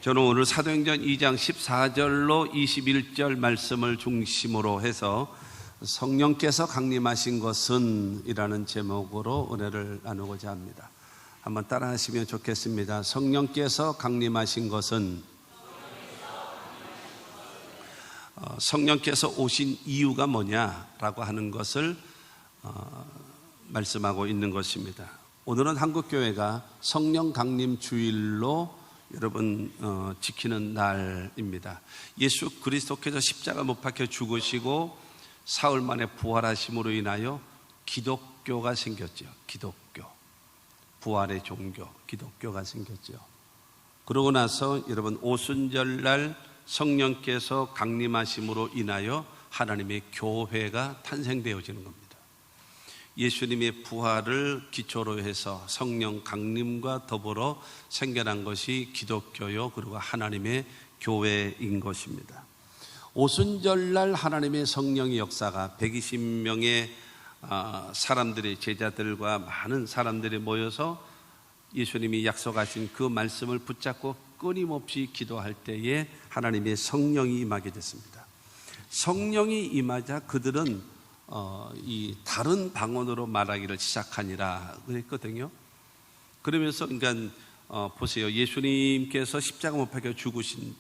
저는 오늘 사도행전 2장 14절로 21절 말씀을 중심으로 해서 성령께서 강림하신 것은 이라는 제목으로 은혜를 나누고자 합니다. 한번 따라 하시면 좋겠습니다. 성령께서 강림하신 것은, 성령께서 오신 이유가 뭐냐라고 하는 것을 말씀하고 있는 것입니다. 오늘은 한국교회가 성령 강림 주일로 여러분 지키는 날입니다. 예수 그리스도께서 십자가 못 박혀 죽으시고 사흘 만에 부활하심으로 인하여 기독교가 생겼죠. 기독교, 부활의 종교, 기독교가 생겼죠. 그러고 나서 여러분 오순절날 성령께서 강림하심으로 인하여 하나님의 교회가 탄생되어지는 겁니다. 예수님의 부활을 기초로 해서 성령 강림과 더불어 생겨난 것이 기독교요, 그리고 하나님의 교회인 것입니다. 오순절날 하나님의 성령의 역사가 120명의 사람들이, 제자들과 많은 사람들이 모여서 예수님이 약속하신 그 말씀을 붙잡고 끊임없이 기도할 때에 하나님의 성령이 임하게 됐습니다. 성령이 임하자 그들은 이 다른 방언으로 말하기를 시작하니라 그랬거든요. 그러면서 그러니까 보세요. 예수님께서 십자가 못 박혀 죽으신,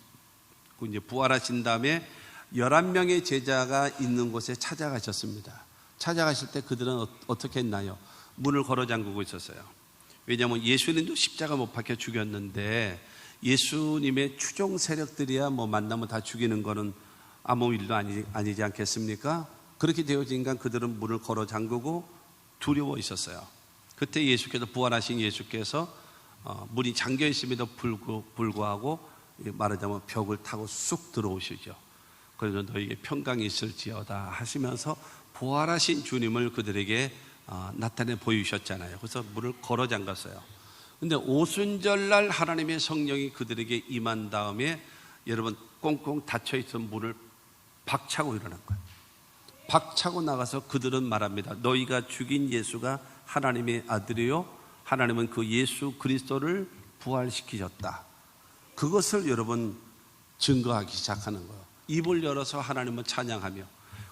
이제 부활하신 다음에 11명의 제자가 있는 곳에 찾아가셨습니다. 찾아가실 때 그들은 어떻게 했나요? 문을 걸어 잠그고 있었어요. 왜냐하면 예수님도 십자가 못 박혀 죽였는데 예수님의 추종 세력들이야 뭐 만나면 다 죽이는 거는 아무 일도 아니지 않겠습니까? 그렇게 되어지니까 그들은 문을 걸어 잠그고 두려워 있었어요. 그때 예수께서, 부활하신 예수께서 문이 잠겨 있음에도 불구하고 말하자면 벽을 타고 쑥 들어오시죠. 그래서 너에게 평강이 있을지어다 하시면서 부활하신 주님을 그들에게 나타내 보이셨잖아요. 그래서 문을 걸어 잠갔어요. 근데 오순절날 하나님의 성령이 그들에게 임한 다음에 여러분 꽁꽁 닫혀있던 문을 박차고 일어난 거예요. 박차고 나가서 그들은 말합니다. 너희가 죽인 예수가 하나님의 아들이요, 하나님은 그 예수 그리스도를 부활시키셨다. 그것을 여러분 증거하기 시작하는 거예요. 입을 열어서 하나님을 찬양하며.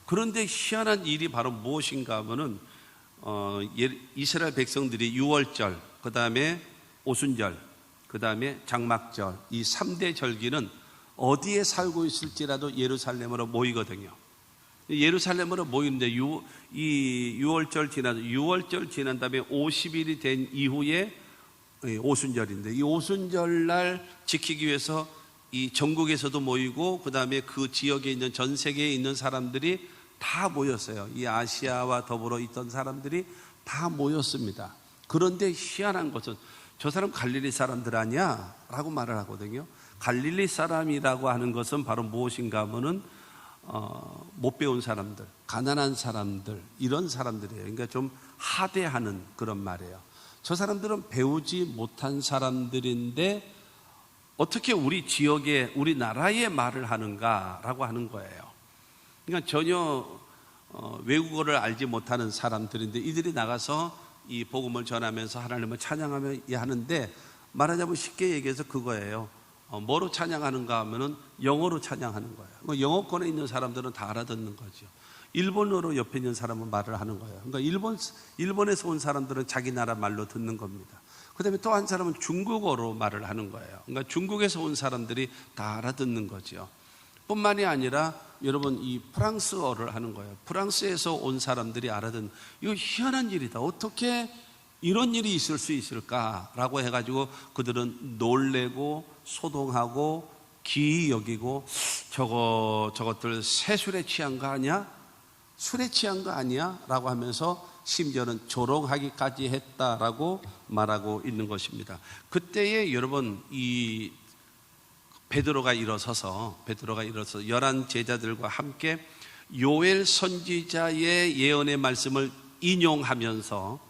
그런데 희한한 일이 바로 무엇인가 하면은 이스라엘 백성들이 유월절, 그 다음에 오순절, 그 다음에 장막절, 이 3대 절기는 어디에 살고 있을지라도 예루살렘으로 모이거든요. 예루살렘으로 모이는데 이 6월절 지난 다음에 50일이 된 이후에 오순절인데, 이 오순절날 지키기 위해서 이 전국에서도 모이고 그 다음에 그 지역에 있는, 전 세계에 있는 사람들이 다 모였어요. 이 아시아와 더불어 있던 사람들이 다 모였습니다. 그런데 희한한 것은 저 사람 갈릴리 사람들 아니야? 라고 말을 하거든요. 갈릴리 사람이라고 하는 것은 바로 무엇인가 하면은 못 배운 사람들, 가난한 사람들, 이런 사람들이에요. 그러니까 좀 하대하는 그런 말이에요. 저 사람들은 배우지 못한 사람들인데 어떻게 우리 지역에, 우리나라의 말을 하는가라고 하는 거예요. 그러니까 전혀 외국어를 알지 못하는 사람들인데 이들이 나가서 이 복음을 전하면서 하나님을 찬양하며 하는데, 말하자면 쉽게 얘기해서 그거예요. 뭐로 찬양하는가 하면은 영어로 찬양하는 거예요. 영어권에 있는 사람들은 다 알아듣는 거죠. 일본어로 옆에 있는 사람은 말을 하는 거예요. 그러니까 일본에서 온 사람들은 자기 나라 말로 듣는 겁니다. 그 다음에 또 한 사람은 중국어로 말을 하는 거예요. 그러니까 중국에서 온 사람들이 다 알아듣는 거죠. 뿐만이 아니라 여러분 이 프랑스어를 하는 거예요. 프랑스에서 온 사람들이 알아듣는, 이거 희한한 일이다. 어떻게 이런 일이 있을 수 있을까라고 해가지고 그들은 놀래고 소동하고 기이 여기고, 저것들 새 술에 취한 거 아니야? 술에 취한 거 아니야? 라고 하면서 심지어는 조롱하기까지 했다라고 말하고 있는 것입니다. 그때에 여러분 이 베드로가 일어서서 11 제자들과 함께 요엘 선지자의 예언의 말씀을 인용하면서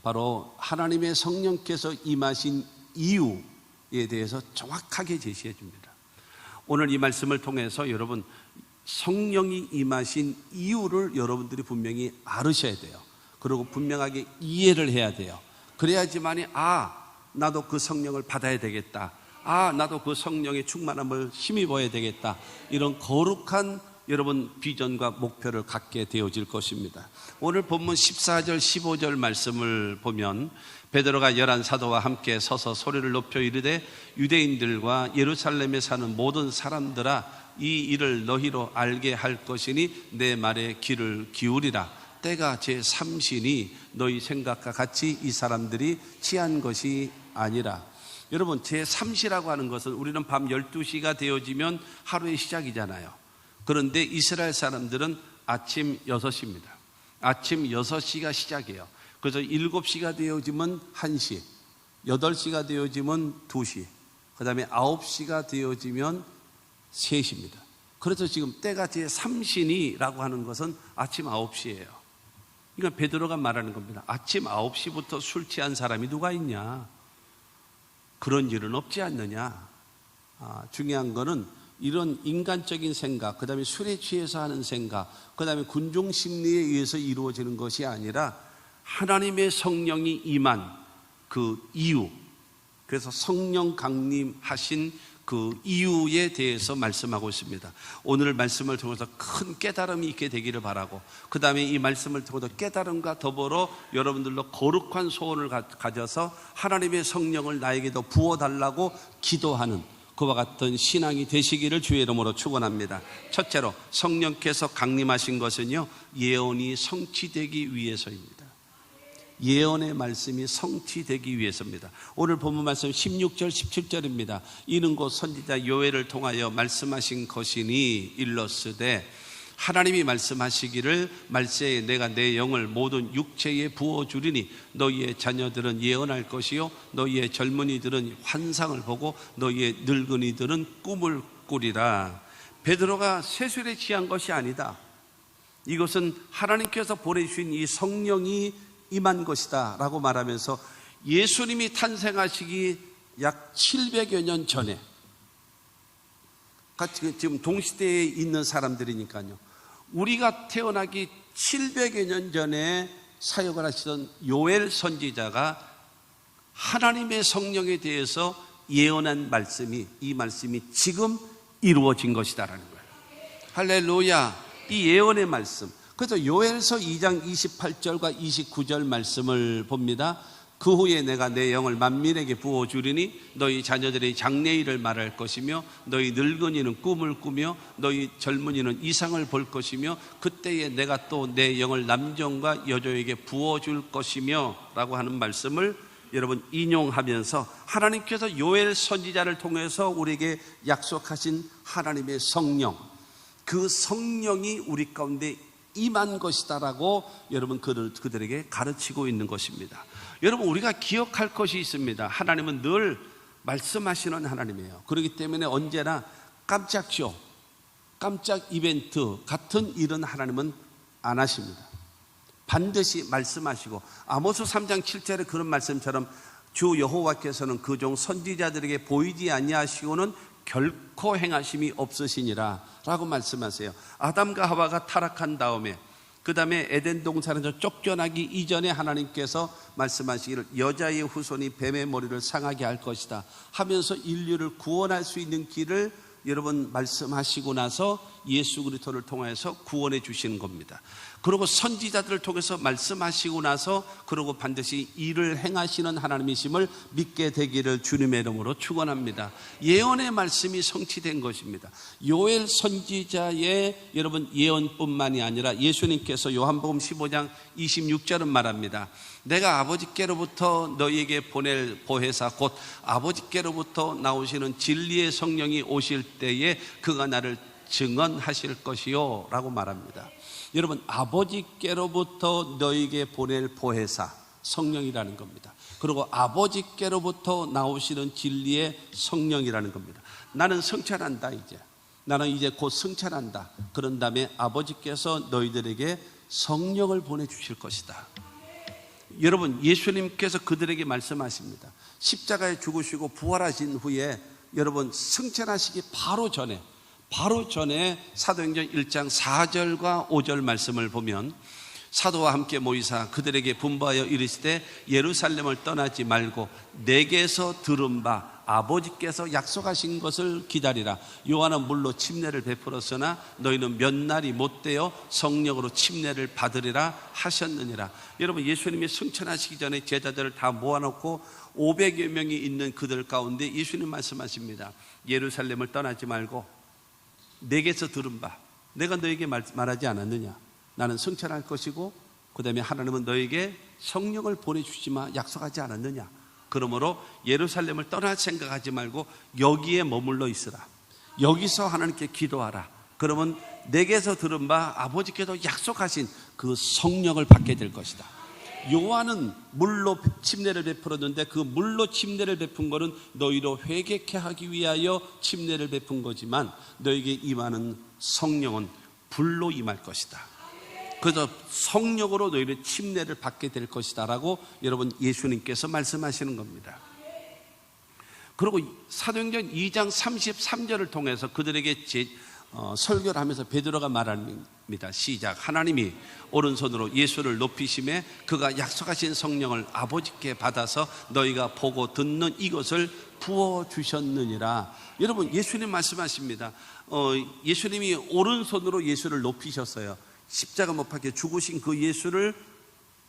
바로 하나님의 성령께서 임하신 이유에 대해서 정확하게 제시해 줍니다. 오늘 이 말씀을 통해서 여러분 성령이 임하신 이유를 여러분들이 분명히 알으셔야 돼요. 그리고 분명하게 이해를 해야 돼요. 그래야지만이 나도 그 성령을 받아야 되겠다. 나도 그 성령의 충만함을 힘입어야 되겠다. 이런 거룩한 여러분 비전과 목표를 갖게 되어질 것입니다. 오늘 본문 14절 15절 말씀을 보면 베드로가 11 사도와 함께 서서 소리를 높여 이르되 유대인들과 예루살렘에 사는 모든 사람들아 이 일을 너희로 알게 할 것이니 내 말에 귀를 기울이라. 때가 제3시니 너희 생각과 같이 이 사람들이 취한 것이 아니라. 여러분, 제3시라고 하는 것은 우리는 밤 12시가 되어지면 하루의 시작이잖아요. 그런데 이스라엘 사람들은 아침 6시입니다. 아침 6시가 시작이에요. 그래서 7시가 되어지면 1시, 8시가 되어지면 2시, 그 다음에 9시가 되어지면 3시입니다. 그래서 지금 때가 제3시니라고 하는 것은 아침 9시예요. 그러니까 베드로가 말하는 겁니다. 아침 9시부터 술 취한 사람이 누가 있냐? 그런 일은 없지 않느냐? 중요한 거는 이런 인간적인 생각, 그 다음에 술에 취해서 하는 생각, 그 다음에 군중 심리에 의해서 이루어지는 것이 아니라 하나님의 성령이 임한 그 이유, 그래서 성령 강림하신 그 이유에 대해서 말씀하고 있습니다. 오늘 말씀을 통해서 큰 깨달음이 있게 되기를 바라고, 그 다음에 이 말씀을 통해서 깨달음과 더불어 여러분들로 거룩한 소원을 가져서 하나님의 성령을 나에게도 부어달라고 기도하는 그와 같은 신앙이 되시기를 주의 이름으로 축원합니다. 첫째로 성령께서 강림하신 것은요, 예언이 성취되기 위해서입니다. 예언의 말씀이 성취되기 위해서입니다. 오늘 본문 말씀 16절 17절입니다. 이는 곧 선지자 요엘을 통하여 말씀하신 것이니 일러스되 하나님이 말씀하시기를 말세에 내가 내 영을 모든 육체에 부어주리니 너희의 자녀들은 예언할 것이요 너희의 젊은이들은 환상을 보고 너희의 늙은이들은 꿈을 꾸리라. 베드로가 세술에 취한 것이 아니다. 이것은 하나님께서 보내주신 이 성령이 임한 것이다 라고 말하면서 예수님이 탄생하시기 약 700여 년 전에, 같이 지금 동시대에 있는 사람들이니까요, 우리가 태어나기 700여 년 전에 사역을 하시던 요엘 선지자가 하나님의 성령에 대해서 예언한 말씀이, 이 말씀이 지금 이루어진 것이다라는 거예요. 할렐루야. 이 예언의 말씀, 그래서 요엘서 2장 28절과 29절 말씀을 봅니다. 그 후에 내가 내 영을 만민에게 부어주리니 너희 자녀들이 장래일을 말할 것이며 너희 늙은이는 꿈을 꾸며 너희 젊은이는 이상을 볼 것이며 그때에 내가 또 내 영을 남종과 여종에게 부어줄 것이며 라고 하는 말씀을 여러분 인용하면서 하나님께서 요엘 선지자를 통해서 우리에게 약속하신 하나님의 성령, 그 성령이 우리 가운데 임한 것이다라고 여러분 그들에게 가르치고 있는 것입니다. 여러분, 우리가 기억할 것이 있습니다. 하나님은 늘 말씀하시는 하나님이에요. 그렇기 때문에 언제나 깜짝 쇼, 깜짝 이벤트 같은 일은 하나님은 안 하십니다. 반드시 말씀하시고, 아모스 3장 7절에 그런 말씀처럼 주 여호와께서는 그 종 선지자들에게 보이지 아니하시고는 결코 행하심이 없으시니라 라고 말씀하세요. 아담과 하와가 타락한 다음에, 그 다음에 에덴 동산에서 쫓겨나기 이전에 하나님께서 말씀하시기를 여자의 후손이 뱀의 머리를 상하게 할 것이다 하면서 인류를 구원할 수 있는 길을 여러분 말씀하시고 나서 예수 그리스도를 통해서 구원해 주시는 겁니다. 그리고 선지자들을 통해서 말씀하시고 나서 그리고 반드시 일을 행하시는 하나님이심을 믿게 되기를 주님의 이름으로 축원합니다. 예언의 말씀이 성취된 것입니다. 요엘 선지자의 여러분 예언뿐만이 아니라 예수님께서 요한복음 15장 26절은 말합니다. 내가 아버지께로부터 너희에게 보낼 보혜사 곧 아버지께로부터 나오시는 진리의 성령이 오실 때에 그가 나를 증언하실 것이요 라고 말합니다. 여러분, 아버지께로부터 너희에게 보낼 보혜사 성령이라는 겁니다. 그리고 아버지께로부터 나오시는 진리의 성령이라는 겁니다. 나는 성찬한다. 나는 이제 곧 성찬한다. 그런 다음에 아버지께서 너희들에게 성령을 보내주실 것이다. 여러분, 예수님께서 그들에게 말씀하십니다. 십자가에 죽으시고 부활하신 후에 여러분 승천하시기 바로 전에 사도행전 1장 4절과 5절 말씀을 보면 사도와 함께 모이사 그들에게 분부하여 이르시되 예루살렘을 떠나지 말고 내게서 들은 바 아버지께서 약속하신 것을 기다리라. 요한은 물로 침례를 베풀었으나 너희는 몇 날이 못되어 성령으로 침례를 받으리라 하셨느니라. 여러분, 예수님이 승천하시기 전에 제자들을 다 모아놓고 500여 명이 있는 그들 가운데 예수님 말씀하십니다. 예루살렘을 떠나지 말고 내게서 들은 바 내가 너에게 말하지 않았느냐. 나는 승천할 것이고 그 다음에 하나님은 너에게 성령을 보내주시마 약속하지 않았느냐. 그러므로 예루살렘을 떠날 생각하지 말고 여기에 머물러 있으라. 여기서 하나님께 기도하라. 그러면 내게서 들은 바 아버지께서 약속하신 그 성령을 받게 될 것이다. 요한은 물로 침례를 베풀었는데 그 물로 침례를 베푼 것은 너희로 회개케 하기 위하여 침례를 베푼 거지만 너에게 임하는 성령은 불로 임할 것이다. 그래서 성령으로 너희는 침례를 받게 될 것이다 라고 여러분 예수님께서 말씀하시는 겁니다. 그리고 사도행전 2장 33절을 통해서 그들에게 설교를 하면서 베드로가 말합니다. 시작. 하나님이 오른손으로 예수를 높이심에 그가 약속하신 성령을 아버지께 받아서 너희가 보고 듣는 이것을 부어주셨느니라. 여러분, 예수님 말씀하십니다. 예수님이 오른손으로 예수를 높이셨어요. 십자가 못 박혀 죽으신 그 예수를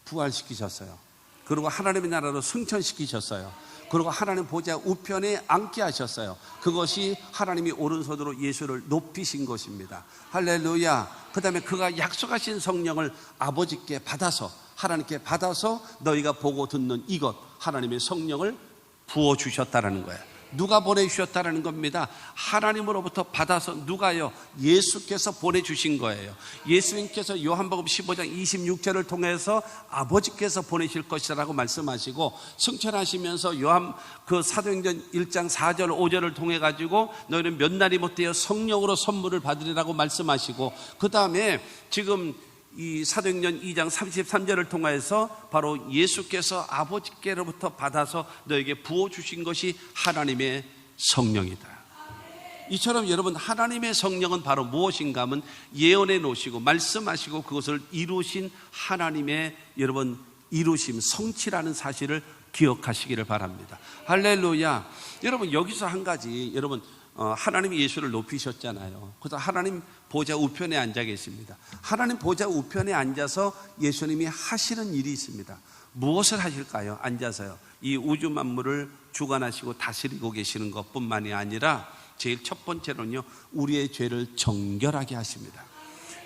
부활시키셨어요. 그리고 하나님의 나라로 승천시키셨어요. 그리고 하나님 보좌 우편에 앉게 하셨어요. 그것이 하나님이 오른손으로 예수를 높이신 것입니다. 할렐루야. 그 다음에 그가 약속하신 성령을 아버지께 받아서 하나님께 받아서 너희가 보고 듣는 이것 하나님의 성령을 부어주셨다라는 거예요. 누가 보내주셨다라는 겁니다. 하나님으로부터 받아서 누가요? 예수께서 보내주신 거예요. 예수님께서 요한복음 15장 26절을 통해서 아버지께서 보내실 것이라고 말씀하시고 승천하시면서 요한 그 사도행전 1장 4절 5절을 통해 가지고 너희는 몇 날이 못되어 성령으로 선물을 받으리라고 말씀하시고 그 다음에 지금 이 사도행전 2장 33절을 통해서 바로 예수께서 아버지께로부터 받아서 너에게 부어주신 것이 하나님의 성령이다. 이처럼 여러분 하나님의 성령은 바로 무엇인가 하면 예언해 놓으시고 말씀하시고 그것을 이루신 하나님의 여러분 이루심 성취라는 사실을 기억하시기를 바랍니다. 할렐루야. 여러분 여기서 한 가지 여러분 하나님이 예수를 높이셨잖아요. 그래서 하나님 보좌 우편에 앉아 계십니다. 하나님 보좌 우편에 앉아서 예수님이 하시는 일이 있습니다. 무엇을 하실까요? 앉아서요. 이 우주 만물을 주관하시고 다스리고 계시는 것뿐만이 아니라 제일 첫 번째로는요, 우리의 죄를 정결하게 하십니다.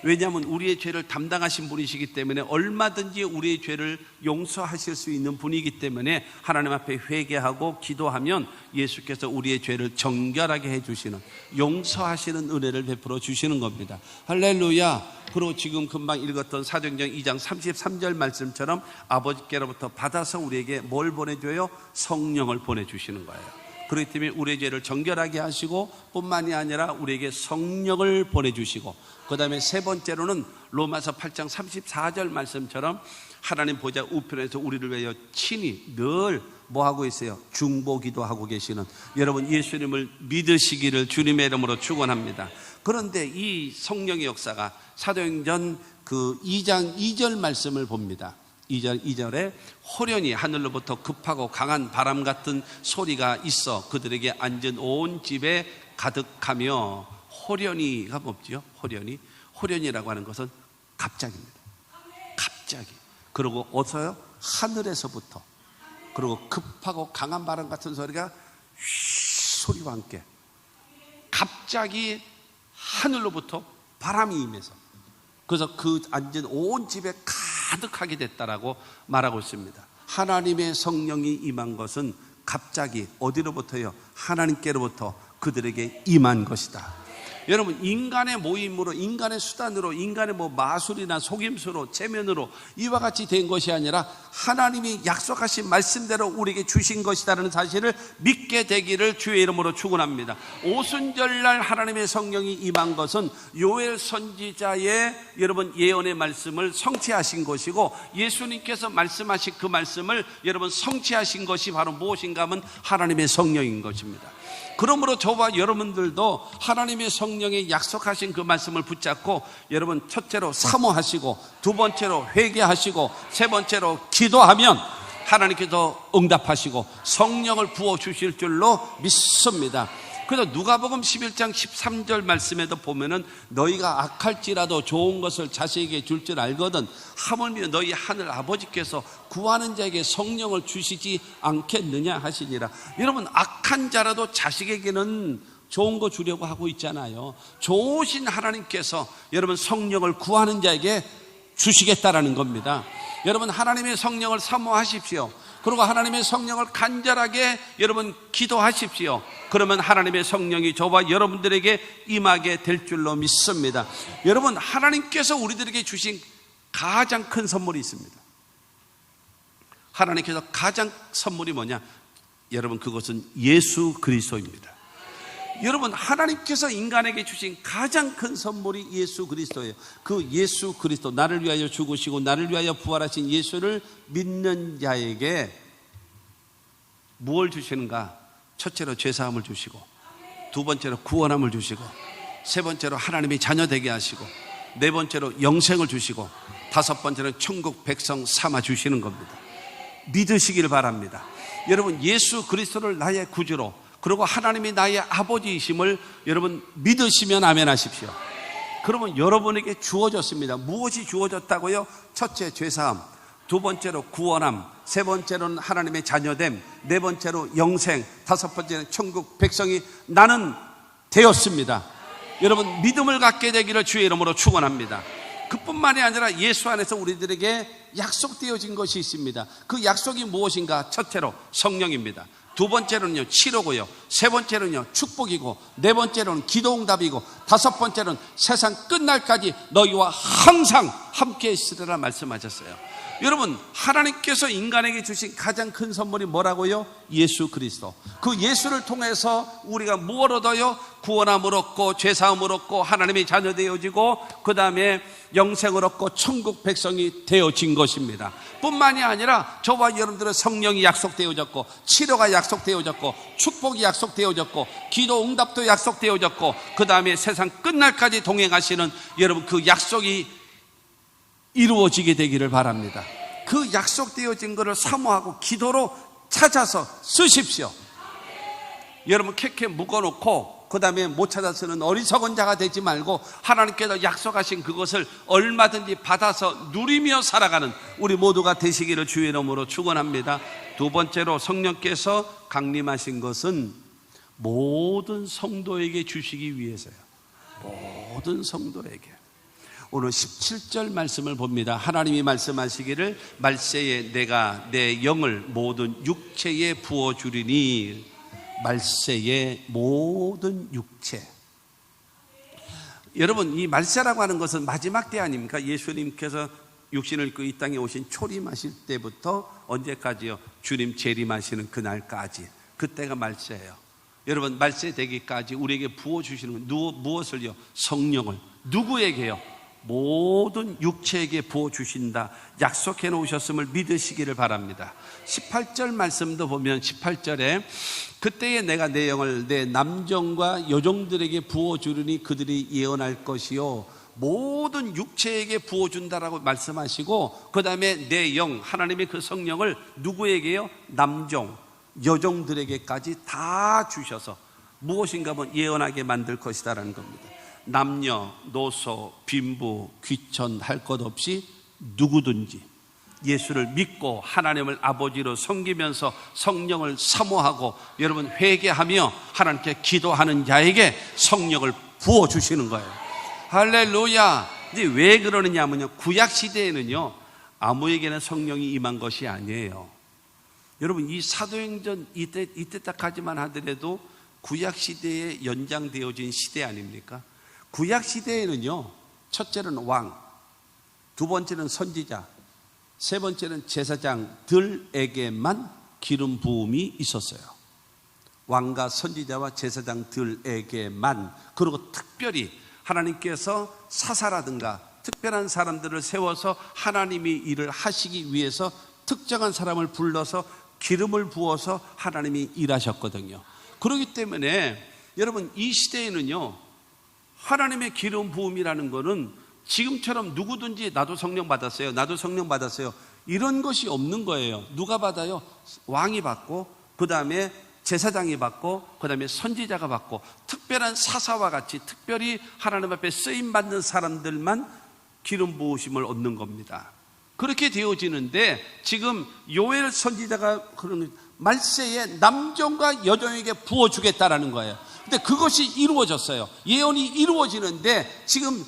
왜냐하면 우리의 죄를 담당하신 분이시기 때문에 얼마든지 우리의 죄를 용서하실 수 있는 분이기 때문에 하나님 앞에 회개하고 기도하면 예수께서 우리의 죄를 정결하게 해주시는 용서하시는 은혜를 베풀어 주시는 겁니다. 할렐루야. 그리고 지금 금방 읽었던 사도행전 2장 33절 말씀처럼 아버지께로부터 받아서 우리에게 뭘 보내줘요? 성령을 보내주시는 거예요. 그렇기 때문에 우리의 죄를 정결하게 하시고 뿐만이 아니라 우리에게 성령을 보내주시고 그 다음에 세 번째로는 로마서 8장 34절 말씀처럼 하나님 보좌 우편에서 우리를 위하여 친히 늘 뭐하고 있어요? 중보기도 하고 계시는 여러분 예수님을 믿으시기를 주님의 이름으로 축원합니다. 그런데 이 성령의 역사가 사도행전 그 2장 2절 말씀을 봅니다. 2절에 호련히 하늘로부터 급하고 강한 바람 같은 소리가 있어 그들에게 앉은 온 집에 가득하며 호련히가 뭐죠? 호련히라고 하는 것은 갑자기입니다. 갑자기. 그리고 어디서요? 하늘에서부터. 그리고 급하고 강한 바람 같은 소리가 소리와 함께 갑자기 하늘로부터 바람이 임해서 그래서 그 앉은 온 집에 가득하게 됐다라고 말하고 있습니다. 하나님의 성령이 임한 것은 갑자기 어디로부터요? 하나님께로부터 그들에게 임한 것이다. 여러분 인간의 모임으로 인간의 수단으로 인간의 마술이나 속임수로 체면으로 이와 같이 된 것이 아니라 하나님이 약속하신 말씀대로 우리에게 주신 것이다라는 사실을 믿게 되기를 주의 이름으로 축원합니다. 오순절날 하나님의 성령이 임한 것은 요엘 선지자의 여러분 예언의 말씀을 성취하신 것이고 예수님께서 말씀하신 그 말씀을 여러분 성취하신 것이 바로 무엇인가 하면 하나님의 성령인 것입니다. 그러므로 저와 여러분들도 하나님의 성령이 약속하신 그 말씀을 붙잡고 여러분 첫째로 사모하시고 두 번째로 회개하시고 세 번째로 기도하면 하나님께서 응답하시고 성령을 부어주실 줄로 믿습니다. 그래서 누가복음 11장 13절 말씀에도 보면은 너희가 악할지라도 좋은 것을 자식에게 줄 줄 알거든 하물며 너희 하늘 아버지께서 구하는 자에게 성령을 주시지 않겠느냐 하시니라. 여러분, 악한 자라도 자식에게는 좋은 거 주려고 하고 있잖아요. 좋으신 하나님께서 여러분 성령을 구하는 자에게 주시겠다라는 겁니다. 여러분, 하나님의 성령을 사모하십시오. 그리고 하나님의 성령을 간절하게 여러분 기도하십시오. 그러면 하나님의 성령이 저와 여러분들에게 임하게 될 줄로 믿습니다. 여러분, 하나님께서 우리들에게 주신 가장 큰 선물이 있습니다. 하나님께서 가장 선물이 뭐냐? 여러분, 그것은 예수 그리스도입니다. 여러분, 하나님께서 인간에게 주신 가장 큰 선물이 예수 그리스도예요. 그 예수 그리스도, 나를 위하여 죽으시고 나를 위하여 부활하신 예수를 믿는 자에게 무엇을 주시는가? 첫째로 죄사함을 주시고, 두 번째로 구원함을 주시고, 세 번째로 하나님의 자녀 되게 하시고, 네 번째로 영생을 주시고, 다섯 번째는 천국 백성 삼아 주시는 겁니다. 믿으시길 바랍니다. 여러분, 예수 그리스도를 나의 구주로, 그리고 하나님이 나의 아버지이심을 여러분 믿으시면 아멘 하십시오. 그러면 여러분에게 주어졌습니다. 무엇이 주어졌다고요? 첫째, 죄사함. 두 번째로 구원함. 세 번째로는 하나님의 자녀됨. 네 번째로 영생. 다섯 번째는 천국 백성이 나는 되었습니다. 여러분, 믿음을 갖게 되기를 주의 이름으로 축원합니다. 그뿐만이 아니라 예수 안에서 우리들에게 약속되어진 것이 있습니다. 그 약속이 무엇인가? 첫째로 성령입니다. 두 번째로는요 치료고요, 세 번째로는요 축복이고, 네 번째로는 기도응답이고, 다섯 번째로는 세상 끝날까지 너희와 항상 함께 있으리라 말씀하셨어요. 여러분, 하나님께서 인간에게 주신 가장 큰 선물이 뭐라고요? 예수 그리스도. 그 예수를 통해서 우리가 무엇을 얻어요? 구원함을 얻고, 죄사함을 얻고, 하나님의 자녀 되어지고, 그 다음에 영생을 얻고 천국 백성이 되어진 것입니다. 뿐만이 아니라 저와 여러분들의 성령이 약속되어졌고, 치료가 약속되어졌고, 축복이 약속되어졌고, 기도 응답도 약속되어졌고, 그 다음에 세상 끝날까지 동행하시는 여러분 그 약속이 이루어지게 되기를 바랍니다. 그 약속되어진 것을 사모하고 기도로 찾아서 쓰십시오. 여러분, 캐캐 묶어놓고 그 다음에 못 찾아 쓰는 어리석은 자가 되지 말고, 하나님께서 약속하신 그것을 얼마든지 받아서 누리며 살아가는 우리 모두가 되시기를 주의 이름으로 축원합니다. 두 번째로, 성령께서 강림하신 것은 모든 성도에게 주시기 위해서요. 모든 성도에게. 오늘 17절 말씀을 봅니다. 하나님이 말씀하시기를 말세에 내가 내 영을 모든 육체에 부어주리니. 말세의 모든 육체. 여러분, 이 말세라고 하는 것은 마지막 때 아닙니까? 예수님께서 육신을 입고 이 땅에 오신 초림하실 때부터 언제까지요? 주님 재림하시는 그날까지. 그때가 말세예요. 여러분, 말세 되기까지 우리에게 부어주시는 건 무엇을요? 성령을. 누구에게요? 모든 육체에게 부어주신다 약속해 놓으셨음을 믿으시기를 바랍니다. 18절 말씀도 보면 18절에 그때에 내가 내 영을 내 남종과 여종들에게 부어주리니 그들이 예언할 것이요, 모든 육체에게 부어준다라고 말씀하시고, 그 다음에 내 영, 하나님의 그 성령을 누구에게요? 남종, 여종들에게까지 다 주셔서 무엇인가 하면 예언하게 만들 것이다라는 겁니다. 남녀, 노소, 빈부, 귀천 할 것 없이 누구든지 예수를 믿고 하나님을 아버지로 섬기면서 성령을 사모하고 여러분 회개하며 하나님께 기도하는 자에게 성령을 부어주시는 거예요. 할렐루야. 근데 왜 그러느냐 하면요, 구약시대에는요 아무에게나 성령이 임한 것이 아니에요. 여러분, 이 사도행전 이때 딱까지만 하더라도 구약시대에 연장되어진 시대 아닙니까? 구약시대에는요 첫째는 왕, 두 번째는 선지자, 세 번째는 제사장들에게만 기름 부음이 있었어요. 왕과 선지자와 제사장들에게만. 그리고 특별히 하나님께서 사사라든가 특별한 사람들을 세워서 하나님이 일을 하시기 위해서 특정한 사람을 불러서 기름을 부어서 하나님이 일하셨거든요. 그렇기 때문에 여러분, 이 시대에는요 하나님의 기름 부음이라는 거는 지금처럼 누구든지 나도 성령 받았어요, 나도 성령 받았어요, 이런 것이 없는 거예요. 누가 받아요? 왕이 받고, 그 다음에 제사장이 받고, 그 다음에 선지자가 받고, 특별한 사사와 같이 특별히 하나님 앞에 쓰임받는 사람들만 기름 부으심을 얻는 겁니다. 그렇게 되어지는데, 지금 요엘 선지자가 그러는 말세에 남종과 여종에게 부어주겠다라는 거예요. 근데 그것이 이루어졌어요. 예언이 이루어지는데 지금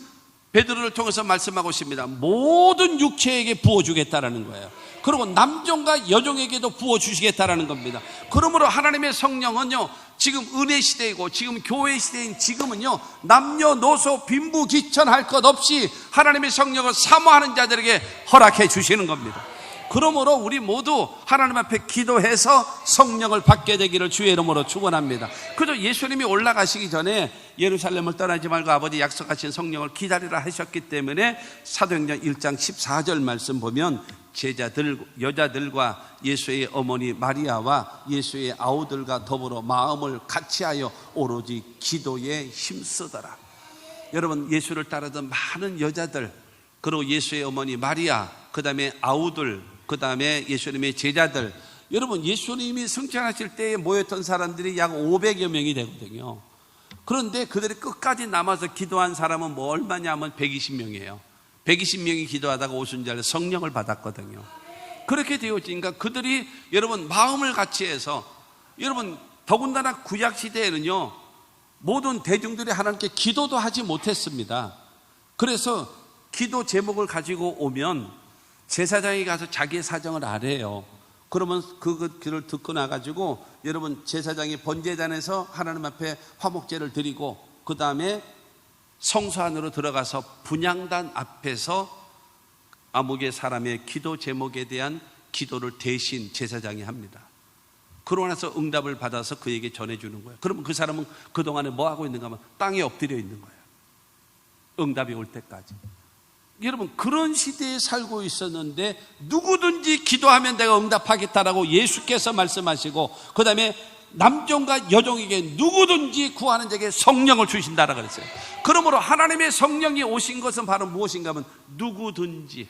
베드로를 통해서 말씀하고 있습니다. 모든 육체에게 부어주겠다라는 거예요. 그리고 남종과 여종에게도 부어주시겠다라는 겁니다. 그러므로 하나님의 성령은요, 지금 은혜 시대이고 지금 교회 시대인 지금은요, 남녀노소 빈부귀천할 것 없이 하나님의 성령을 사모하는 자들에게 허락해 주시는 겁니다. 그러므로 우리 모두 하나님 앞에 기도해서 성령을 받게 되기를 주의 이름으로 축원합니다. 그저 예수님이 올라가시기 전에 예루살렘을 떠나지 말고 아버지 약속하신 성령을 기다리라 하셨기 때문에 사도행전 1장 14절 말씀 보면 제자들, 여자들과 예수의 어머니 마리아와 예수의 아우들과 더불어 마음을 같이하여 오로지 기도에 힘쓰더라. 여러분, 예수를 따르던 많은 여자들, 그리고 예수의 어머니 마리아, 그 다음에 아우들, 그 다음에 예수님의 제자들, 여러분 예수님이 승천하실 때에 모였던 사람들이 약 500여 명이 되거든요. 그런데 그들이 끝까지 남아서 기도한 사람은 뭐 얼마냐 하면 120명이에요 120명이 기도하다가 오순절 성령을 받았거든요. 그렇게 되어지니까 그들이 여러분 마음을 같이 해서, 여러분 더군다나 구약시대에는요 모든 대중들이 하나님께 기도도 하지 못했습니다. 그래서 기도 제목을 가지고 오면 제사장이 가서 자기의 사정을 아래요. 그러면 그를 듣고 나가지고 여러분 제사장이 번제단에서 하나님 앞에 화목제를 드리고, 그 다음에 성소 안으로 들어가서 분향단 앞에서 아무개 사람의 기도 제목에 대한 기도를 대신 제사장이 합니다. 그러고 나서 응답을 받아서 그에게 전해주는 거예요. 그러면 그 사람은 그동안에 뭐 하고 있는가 하면 땅에 엎드려 있는 거예요. 응답이 올 때까지. 여러분 그런 시대에 살고 있었는데 누구든지 기도하면 내가 응답하겠다라고 예수께서 말씀하시고, 그 다음에 남종과 여종에게 누구든지 구하는 자에게 성령을 주신다라고 그랬어요. 그러므로 하나님의 성령이 오신 것은 바로 무엇인가 하면 누구든지,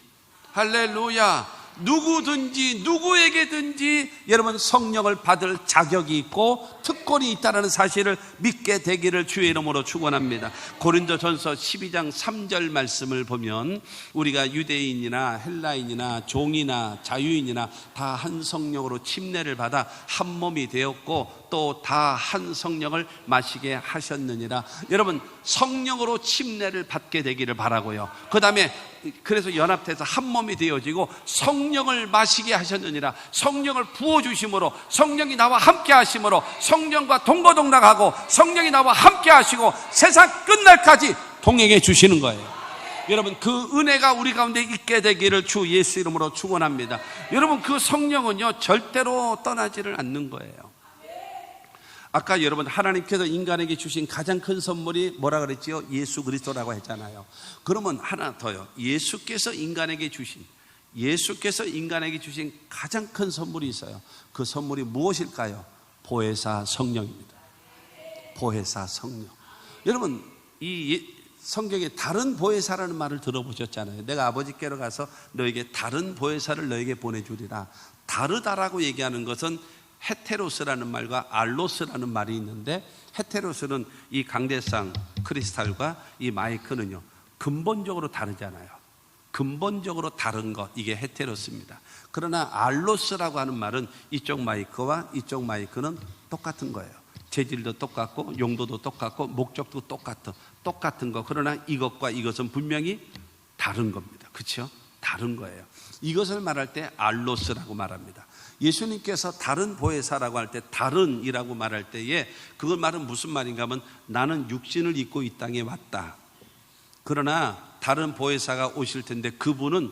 할렐루야, 누구든지 누구에게든지 여러분 성령을 받을 자격이 있고 특권이 있다는 사실을 믿게 되기를 주의 이름으로 축원합니다. 고린도전서 12장 3절 말씀을 보면 우리가 유대인이나 헬라인이나 종이나 자유인이나 다 한 성령으로 침례를 받아 한 몸이 되었고 또 다 한 성령을 마시게 하셨느니라. 여러분 성령으로 침례를 받게 되기를 바라고요. 그 다음에 그래서 연합돼서 한 몸이 되어지고 성령을 마시게 하셨느니라. 성령을 부어주심으로, 성령이 나와 함께 하심으로 성령과 동거동락하고 성령이 나와 함께 하시고 세상 끝날까지 동행해 주시는 거예요. 여러분 그 은혜가 우리 가운데 있게 되기를 주 예수 이름으로 축원합니다. 여러분 그 성령은요 절대로 떠나지를 않는 거예요. 아까 여러분 하나님께서 인간에게 주신 가장 큰 선물이 뭐라 그랬지요? 예수 그리스도라고 했잖아요. 그러면 하나 더요. 예수께서 인간에게 주신 가장 큰 선물이 있어요. 그 선물이 무엇일까요? 보혜사 성령입니다. 보혜사 성령. 여러분 이 성경에 다른 보혜사라는 말을 들어보셨잖아요. 내가 아버지께로 가서 너에게 다른 보혜사를 너에게 보내주리라. 다르다라고 얘기하는 것은 헤테로스라는 말과 알로스라는 말이 있는데, 헤테로스는 이 강대상 크리스탈과 이 마이크는요 근본적으로 다르잖아요. 근본적으로 다른 것, 이게 헤테로스입니다. 그러나 알로스라고 하는 말은 이쪽 마이크와 이쪽 마이크는 똑같은 거예요. 재질도 똑같고 용도도 똑같고 목적도 똑같은 거. 그러나 이것과 이것은 분명히 다른 겁니다. 그렇죠? 다른 거예요. 이것을 말할 때 알로스라고 말합니다. 예수님께서 다른 보혜사라고 할 때, 다른이라고 말할 때에 그걸 말은 무슨 말인가 하면 나는 육신을 입고 이 땅에 왔다. 그러나 다른 보혜사가 오실 텐데 그분은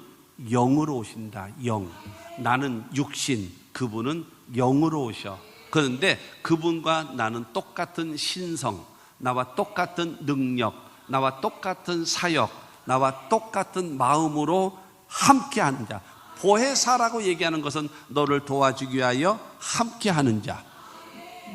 영으로 오신다. 영. 나는 육신, 그분은 영으로 오셔. 그런데 그분과 나는 똑같은 신성, 나와 똑같은 능력, 나와 똑같은 사역, 나와 똑같은 마음으로 함께하는 자. 보혜사라고 얘기하는 것은 너를 도와주기 위하여 함께하는 자,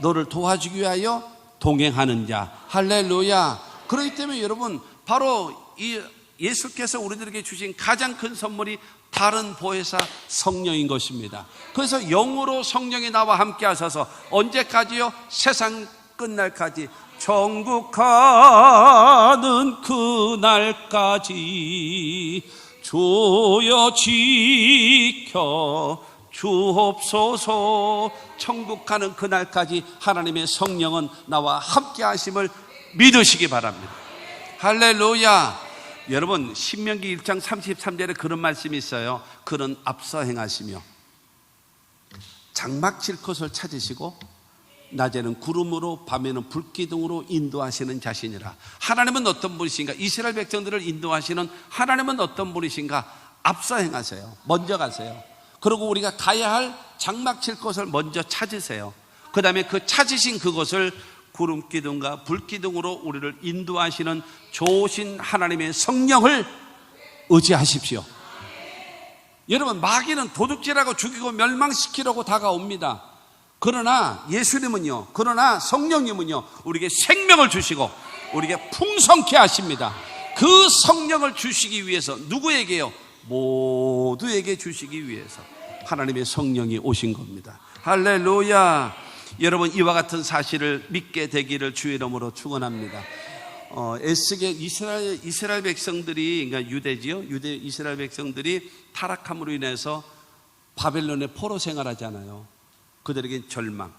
너를 도와주기 위하여 동행하는 자. 할렐루야. 그렇기 때문에 여러분 바로 이 예수께서 우리들에게 주신 가장 큰 선물이 다른 보혜사 성령인 것입니다. 그래서 영으로 성령이 나와 함께 하셔서 언제까지요? 세상 끝날까지, 천국 가는 그날까지 주여 지켜 주옵소서. 천국 가는 그날까지 하나님의 성령은 나와 함께 하심을 믿으시기 바랍니다. 할렐루야. 여러분, 신명기 1장 33절에 그런 말씀이 있어요. 그는 앞서 행하시며 장막 칠 것을 찾으시고 낮에는 구름으로 밤에는 불기둥으로 인도하시는 자신이라. 하나님은 어떤 분이신가? 이스라엘 백성들을 인도하시는 하나님은 어떤 분이신가? 앞서 행하세요. 먼저 가세요. 그리고 우리가 가야 할 장막 칠 것을 먼저 찾으세요. 그 다음에 그 찾으신 그것을 구름기둥과 불기둥으로 우리를 인도하시는 좋으신 하나님의 성령을 의지하십시오. 여러분, 마귀는 도둑질하고 죽이고 멸망시키려고 다가옵니다. 그러나 예수님은요, 그러나 성령님은요, 우리에게 생명을 주시고 우리에게 풍성케 하십니다. 그 성령을 주시기 위해서 누구에게요? 모두에게 주시기 위해서 하나님의 성령이 오신 겁니다. 할렐루야. 여러분, 이와 같은 사실을 믿게 되기를 주의 이름으로 축원합니다. 에스겔 이스라엘 백성들이, 그러니까 유대지요, 이스라엘 백성들이 타락함으로 인해서 바벨론의 포로 생활하잖아요. 그들에게 절망.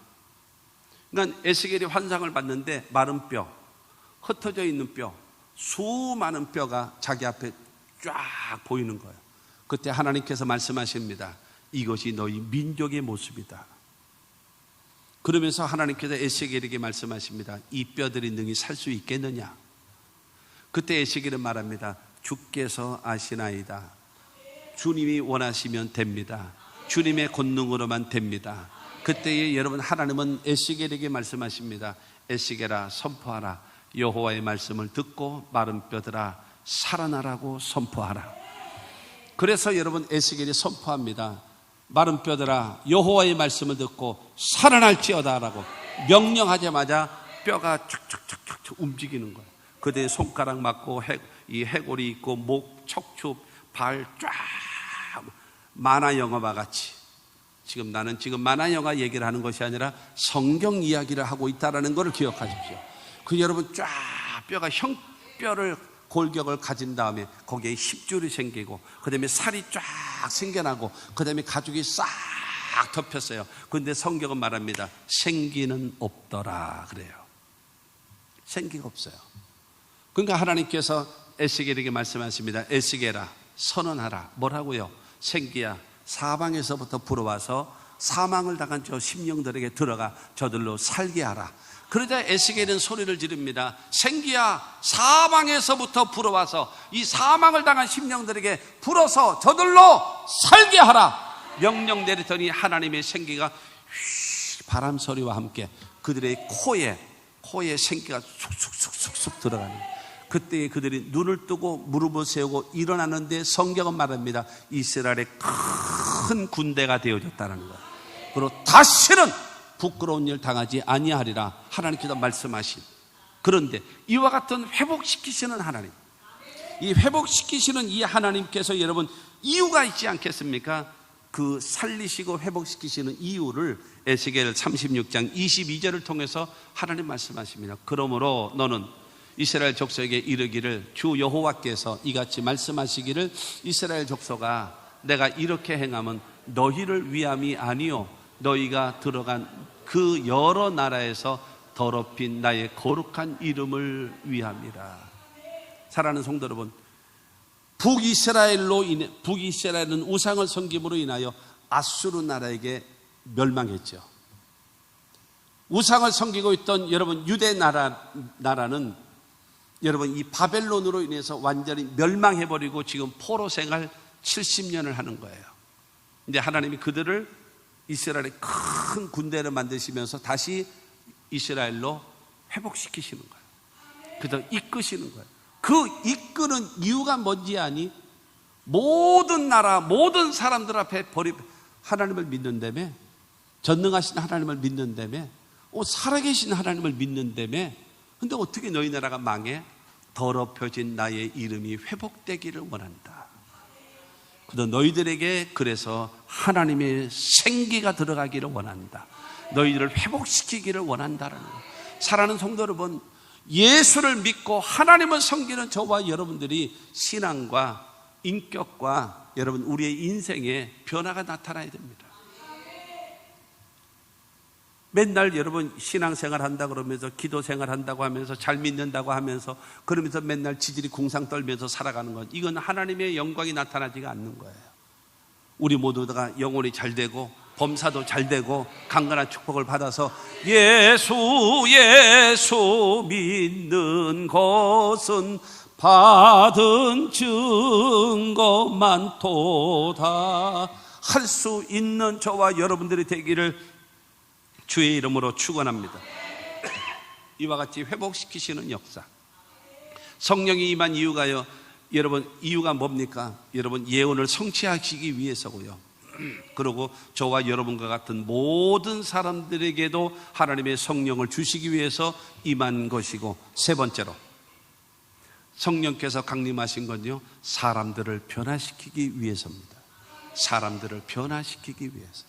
그러니까 에스겔이 환상을 봤는데 마른 뼈, 흩어져 있는 뼈, 수많은 뼈가 자기 앞에 쫙 보이는 거예요. 그때 하나님께서 말씀하십니다. 이것이 너희 민족의 모습이다. 그러면서 하나님께서 에스겔에게 말씀하십니다. 이 뼈들이 능히 살 수 있겠느냐? 그때 에스겔은 말합니다. 주께서 아시나이다. 주님이 원하시면 됩니다. 주님의 권능으로만 됩니다. 그때에 여러분, 하나님은 에스겔에게 말씀하십니다. 에스겔아, 선포하라. 여호와의 말씀을 듣고 마른 뼈들아 살아나라고 선포하라. 그래서 여러분, 에스겔이 선포합니다. 마른 뼈들아 여호와의 말씀을 듣고 살아날지어다 라고 명령하자마자 뼈가 촉촉촉촉 움직이는 거예요. 그때 손가락 맞고 이 해골이 있고 목, 척추, 발 쫙 만화 영화와 같이. 나는 지금 만화 영화 얘기를 하는 것이 아니라 성경 이야기를 하고 있다는 것을 기억하십시오. 그 여러분, 쫙 뼈가 형뼈를 골격을 가진 다음에 거기에 힘줄이 생기고 그 다음에 살이 쫙 생겨나고 그 다음에 가죽이 싹 덮였어요. 그런데 성경은 말합니다. 생기는 없더라 그래요. 생기가 없어요. 그러니까 하나님께서 에스겔에게 말씀하십니다. 에스겔아, 선언하라. 뭐라고요? 생기야, 사방에서부터 불어와서 사망을 당한 저 심령들에게 들어가 저들로 살게 하라. 그러자 에스겔은 소리를 지릅니다. 생기야, 사방에서부터 불어와서 이 사망을 당한 심령들에게 불어서 저들로 살게 하라. 명령 내리더니 하나님의 생기가 바람 소리와 함께 그들의 코에 생기가 쑥쑥쑥쑥 들어가는 거예요. 그때 그들이 눈을 뜨고 무릎을 세우고 일어나는데 성경은 말합니다. 이스라엘의 큰 군대가 되어졌다는 거예요. 그리고 다시는 부끄러운 일 당하지 아니하리라 하나님께서 말씀하신. 그런데 이와 같은 회복시키시는 하나님, 이 회복시키시는 이 하나님께서 여러분 이유가 있지 않겠습니까? 그 살리시고 회복시키시는 이유를 에스겔 36장 22절을 통해서 하나님 말씀하십니다. 그러므로 너는 이스라엘 족속에게 이르기를 주 여호와께서 이같이 말씀하시기를 이스라엘 족속아, 내가 이렇게 행함은 너희를 위함이 아니요 너희가 들어간 그 여러 나라에서 더럽힌 나의 거룩한 이름을 위함이라. 사랑하는 성도 여러분, 북이스라엘은 우상을 섬김으로 인하여 아수르 나라에게 멸망했죠. 우상을 섬기고 있던 여러분 유대 나라는 여러분 이 바벨론으로 인해서 완전히 멸망해버리고 지금 포로 생활 70년을 하는 거예요. 근데 하나님이 그들을 이스라엘의 큰 군대를 만드시면서 다시 이스라엘로 회복시키시는 거예요. 그래서 이끄시는 거예요. 그 이끄는 이유가 뭔지 아니? 모든 나라, 모든 사람들 앞에 하나님을 믿는다며, 전능하신 하나님을 믿는다며, 살아계신 하나님을 믿는다며. 근데 어떻게 너희 나라가 망해? 더럽혀진 나의 이름이 회복되기를 원한다. 너희들에게 그래서 하나님의 생기가 들어가기를 원한다. 너희들을 회복시키기를 원한다라는 거예요. 사랑하는 성도 여러분, 예수를 믿고 하나님을 섬기는 저와 여러분들이 신앙과 인격과 여러분 우리의 인생에 변화가 나타나야 됩니다. 맨날 여러분 신앙생활 한다 그러면서 기도생활 한다고 하면서 잘 믿는다고 하면서 그러면서 맨날 지질이 궁상 떨면서 살아가는 건 이건 하나님의 영광이 나타나지가 않는 거예요. 우리 모두가 영혼이 잘 되고 범사도 잘 되고 강건한 축복을 받아서 예수 믿는 것은 받은 증거만 도다 할 수 있는 저와 여러분들이 되기를 주의 이름으로 축원합니다. 이와 같이 회복시키시는 역사, 성령이 임한 이유가요, 여러분 이유가 뭡니까? 여러분 예언을 성취하시기 위해서고요. 그리고 저와 여러분과 같은 모든 사람들에게도 하나님의 성령을 주시기 위해서 임한 것이고, 세 번째로 성령께서 강림하신 건요, 사람들을 변화시키기 위해서입니다. 사람들을 변화시키기 위해서.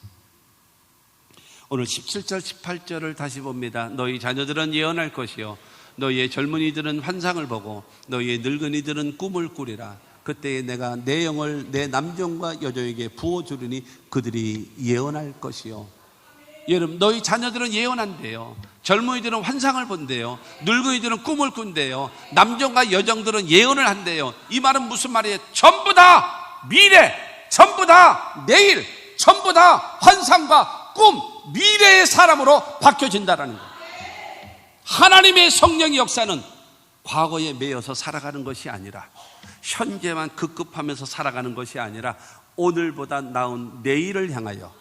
오늘 17절 18절을 다시 봅니다. 너희 자녀들은 예언할 것이요 너희의 젊은이들은 환상을 보고 너희의 늙은이들은 꿈을 꾸리라. 그때에 내가 내 영을 내 남종과 여종에게 부어주리니 그들이 예언할 것이요. 여러분, 너희 자녀들은 예언한대요. 젊은이들은 환상을 본대요. 늙은이들은 꿈을 꾼대요. 남종과 여종들은 예언을 한대요. 이 말은 무슨 말이에요? 전부 다 미래, 전부 다 내일, 전부 다 환상과 꿈, 미래의 사람으로 바뀌어진다는 거예요. 하나님의 성령의 역사는 과거에 매여서 살아가는 것이 아니라, 현재만 급급하면서 살아가는 것이 아니라 오늘보다 나은 내일을 향하여,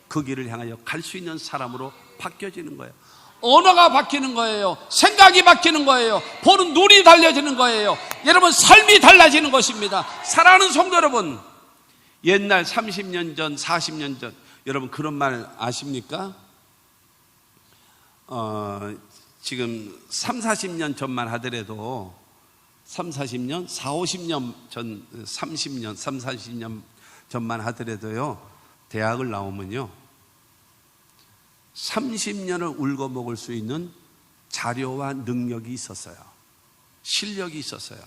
그 길을 향하여 갈 수 있는 사람으로 바뀌어지는 거예요. 언어가 바뀌는 거예요. 생각이 바뀌는 거예요. 보는 눈이 달라지는 거예요. 여러분, 삶이 달라지는 것입니다. 사랑하는 성도 여러분, 옛날 30년 전, 40년 전, 여러분 그런 말 아십니까? 지금 3, 40년 전만 하더라도 3, 40년, 4, 50년 전, 30년, 3, 40년 전만 하더라도요, 대학을 나오면요 30년을 울고 먹을 수 있는 자료와 능력이 있었어요. 실력이 있었어요.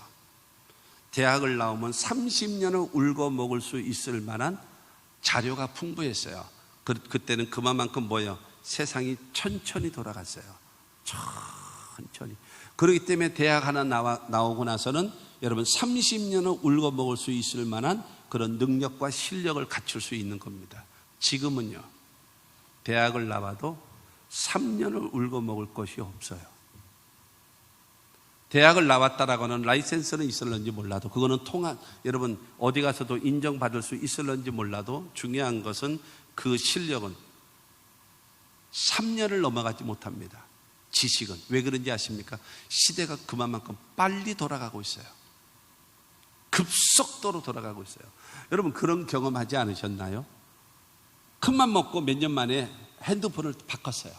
대학을 나오면 30년을 울고 먹을 수 있을 만한 자료가 풍부했어요. 그때는 그만큼 뭐예요? 세상이 천천히 돌아갔어요. 천천히. 그렇기 때문에 대학 하나 나오고 나서는 여러분 30년을 울고 먹을 수 있을 만한 그런 능력과 실력을 갖출 수 있는 겁니다. 지금은요, 대학을 나와도 3년을 울고 먹을 것이 없어요. 대학을 나왔다라고는 라이센스는 있을런지 몰라도, 그거는 여러분 어디 가서도 인정받을 수 있을런지 몰라도 중요한 것은 그 실력은 3년을 넘어가지 못합니다. 지식은. 왜 그런지 아십니까? 시대가 그만큼 빨리 돌아가고 있어요. 급속도로 돌아가고 있어요. 여러분 그런 경험하지 않으셨나요? 큰맘 먹고 몇 년 만에 핸드폰을 바꿨어요.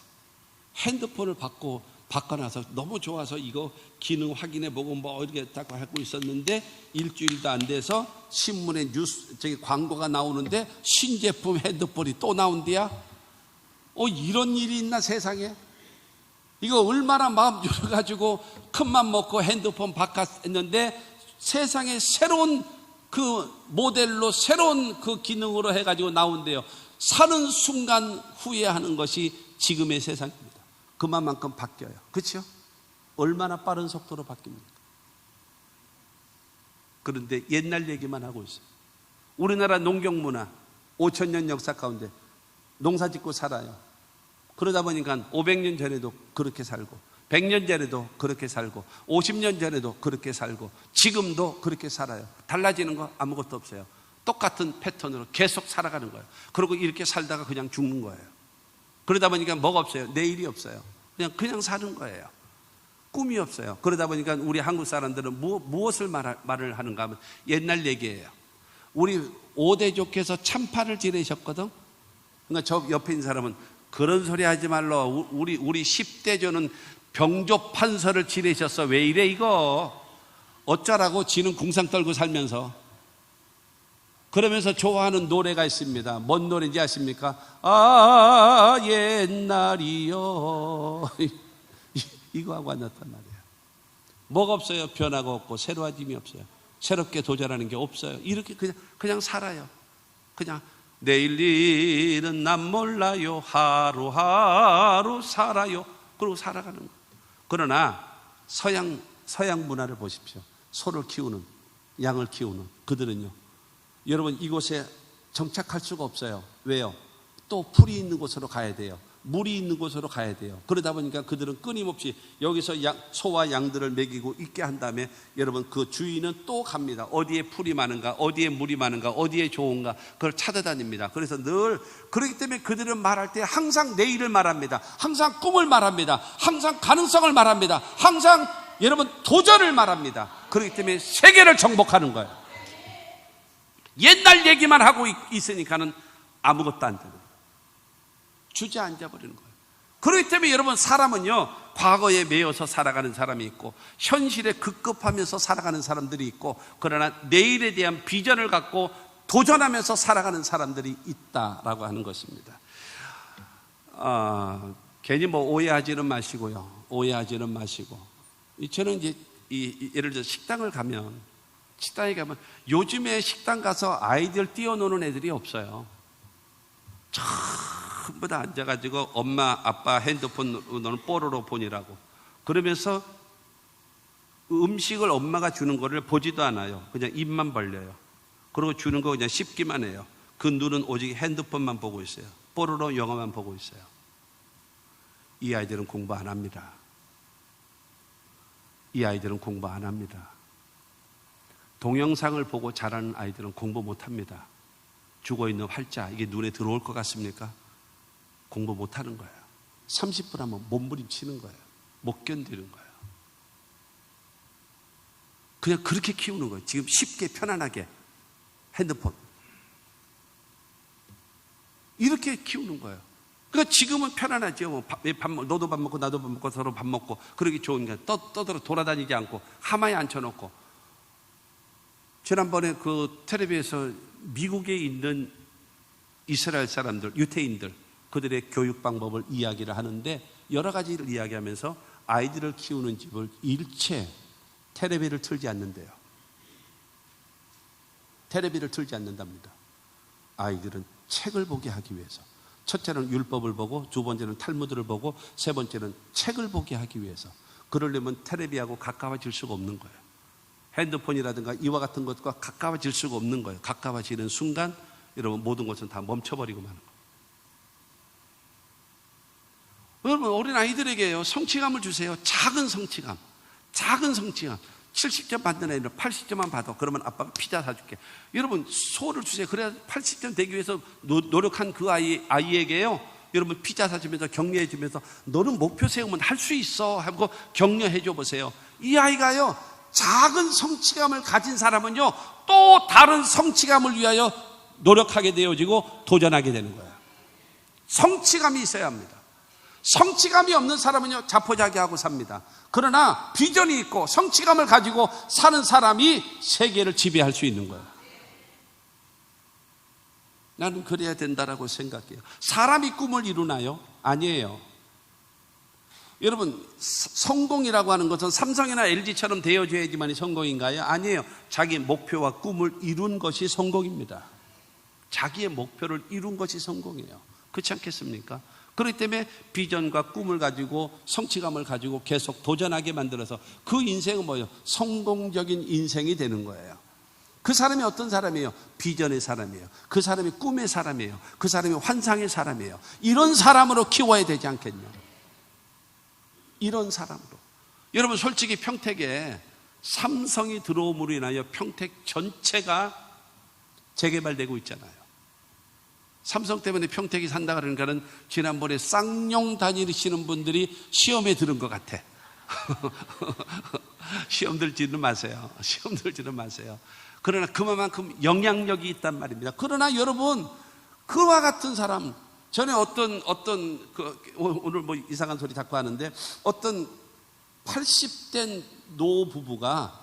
핸드폰을 바꿔놔서 너무 좋아서 이거 기능 확인해보고 뭐 이렇게 딱 하고 있었는데, 일주일도 안 돼서 신문에 광고가 나오는데 신제품 핸드폰이 또 나온대야. 이런 일이 있나 세상에? 이거 얼마나 마음 졸여가지고 큰맘 먹고 핸드폰 바꿨는데 세상에 새로운 그 모델로 새로운 그 기능으로 해가지고 나온대요. 사는 순간 후회하는 것이 지금의 세상입니다. 그만큼 바뀌어요. 그렇죠? 얼마나 빠른 속도로 바뀝니까? 그런데 옛날 얘기만 하고 있어요. 우리나라 농경문화 5,000년 역사 가운데 농사 짓고 살아요. 그러다 보니까 500년 전에도 그렇게 살고 100년 전에도 그렇게 살고 50년 전에도 그렇게 살고 지금도 그렇게 살아요. 달라지는 거 아무것도 없어요. 똑같은 패턴으로 계속 살아가는 거예요. 그리고 이렇게 살다가 그냥 죽는 거예요. 그러다 보니까 뭐가 없어요? 내일이 없어요. 그냥 사는 거예요. 꿈이 없어요. 그러다 보니까 우리 한국 사람들은 무엇을 말을 하는가 하면 옛날 얘기예요. 우리 5대조께서 참판을 지내셨거든. 그러니까 저 옆에 있는 사람은 그런 소리 하지 말라. 우리 10대조는 병조 판서를 지내셨어. 왜 이래 이거? 어쩌라고 지는 궁상 떨고 살면서. 그러면서 좋아하는 노래가 있습니다. 뭔 노래인지 아십니까? 아 옛날이요. 이거 하고 앉았단 말이에요. 뭐가 없어요? 변화가 없고 새로워짐이 없어요. 새롭게 도전하는 게 없어요. 이렇게 그냥 살아요. 그냥 내일 일은 난 몰라요. 하루하루 살아요. 그러고 살아가는 거예요. 그러나 서양 문화를 보십시오. 소를 키우는, 양을 키우는 그들은요, 여러분 이곳에 정착할 수가 없어요. 왜요? 또 풀이 있는 곳으로 가야 돼요. 물이 있는 곳으로 가야 돼요. 그러다 보니까 그들은 끊임없이 여기서 소와 양들을 먹이고 있게 한 다음에 여러분 그 주인은 또 갑니다. 어디에 풀이 많은가, 어디에 물이 많은가, 어디에 좋은가, 그걸 찾아다닙니다. 그래서 늘 그렇기 때문에 그들은 말할 때 항상 내일을 말합니다. 항상 꿈을 말합니다. 항상 가능성을 말합니다. 항상 여러분 도전을 말합니다. 그렇기 때문에 세계를 정복하는 거예요. 옛날 얘기만 하고 있으니까는 아무것도 안 되는 거예요. 주저앉아 버리는 거예요. 그렇기 때문에 여러분 사람은요, 과거에 매여서 살아가는 사람이 있고 현실에 급급하면서 살아가는 사람들이 있고, 그러나 내일에 대한 비전을 갖고 도전하면서 살아가는 사람들이 있다라고 하는 것입니다. 괜히 뭐 오해하지는 마시고요. 오해하지는 마시고, 저는 이제 예를 들어 식당에 가면 요즘에 식당 가서 아이들 띄워놓는 애들이 없어요. 전부 다 앉아가지고 엄마 아빠 핸드폰 너는 뽀로로 보니라고 그러면서 음식을 엄마가 주는 거를 보지도 않아요. 그냥 입만 벌려요. 그리고 주는 거 그냥 씹기만 해요. 그 눈은 오직 핸드폰만 보고 있어요. 뽀로로 영화만 보고 있어요. 이 아이들은 공부 안 합니다. 이 아이들은 공부 안 합니다. 동영상을 보고 자라는 아이들은 공부 못 합니다. 죽어있는 활자, 이게 눈에 들어올 것 같습니까? 공부 못 하는 거예요. 30분 하면 몸부림치는 거예요. 못 견디는 거예요. 그냥 그렇게 키우는 거예요. 지금 쉽게 편안하게 핸드폰 이렇게 키우는 거예요. 그러니까 지금은 편안하죠. 너도 밥 먹고 나도 밥 먹고 서로 밥 먹고 그러기 좋으니까 떠들어 돌아다니지 않고 하마에 앉혀놓고. 지난번에 그 텔레비에서 미국에 있는 이스라엘 사람들, 유태인들, 그들의 교육 방법을 이야기를 하는데 여러 가지를 이야기하면서 아이들을 키우는 집을 일체 텔레비를 틀지 않는데요. 텔레비를 틀지 않는답니다. 아이들은 책을 보게 하기 위해서. 첫째는 율법을 보고, 두 번째는 탈무드를 보고, 세 번째는 책을 보게 하기 위해서. 그러려면 텔레비하고 가까워질 수가 없는 거예요. 핸드폰이라든가 이와 같은 것과 가까워질 수가 없는 거예요. 가까워지는 순간 여러분 모든 것은 다 멈춰버리고 마는 거예요. 여러분 어린 아이들에게요, 성취감을 주세요. 작은 성취감. 70점 받는 애들 80점만 받아. 그러면 아빠가 피자 사줄게. 여러분 소를 주세요. 그래야 80점 되기 위해서 노력한 그 아이에게요, 여러분 피자 사주면서 격려해 주면서 너는 목표 세우면 할 수 있어 하고 격려해 줘 보세요. 이 아이가요, 작은 성취감을 가진 사람은요, 또 다른 성취감을 위하여 노력하게 되어지고 도전하게 되는 거예요. 성취감이 있어야 합니다. 성취감이 없는 사람은요, 자포자기하고 삽니다. 그러나 비전이 있고 성취감을 가지고 사는 사람이 세계를 지배할 수 있는 거예요. 나는 그래야 된다라고 생각해요. 사람이 꿈을 이루나요? 아니에요. 여러분 성공이라고 하는 것은 삼성이나 LG처럼 되어줘야지만이 성공인가요? 아니에요. 자기 목표와 꿈을 이룬 것이 성공입니다. 자기의 목표를 이룬 것이 성공이에요. 그렇지 않겠습니까? 그렇기 때문에 비전과 꿈을 가지고 성취감을 가지고 계속 도전하게 만들어서 그 인생은 뭐예요? 성공적인 인생이 되는 거예요. 그 사람이 어떤 사람이에요? 비전의 사람이에요. 그 사람이 꿈의 사람이에요. 그 사람이 환상의 사람이에요. 이런 사람으로 키워야 되지 않겠냐? 이런 사람으로. 여러분 솔직히 평택에 삼성이 들어옴으로 인하여 평택 전체가 재개발되고 있잖아요. 삼성 때문에 평택이 산다 그러니까는 지난번에 쌍용 다니시는 분들이 시험에 들은 것 같아. 시험 들지는 마세요. 그러나 그만큼 영향력이 있단 말입니다. 그러나 여러분 그와 같은 사람, 전에 오늘 뭐 이상한 소리 자꾸 하는데 어떤 80된 노부부가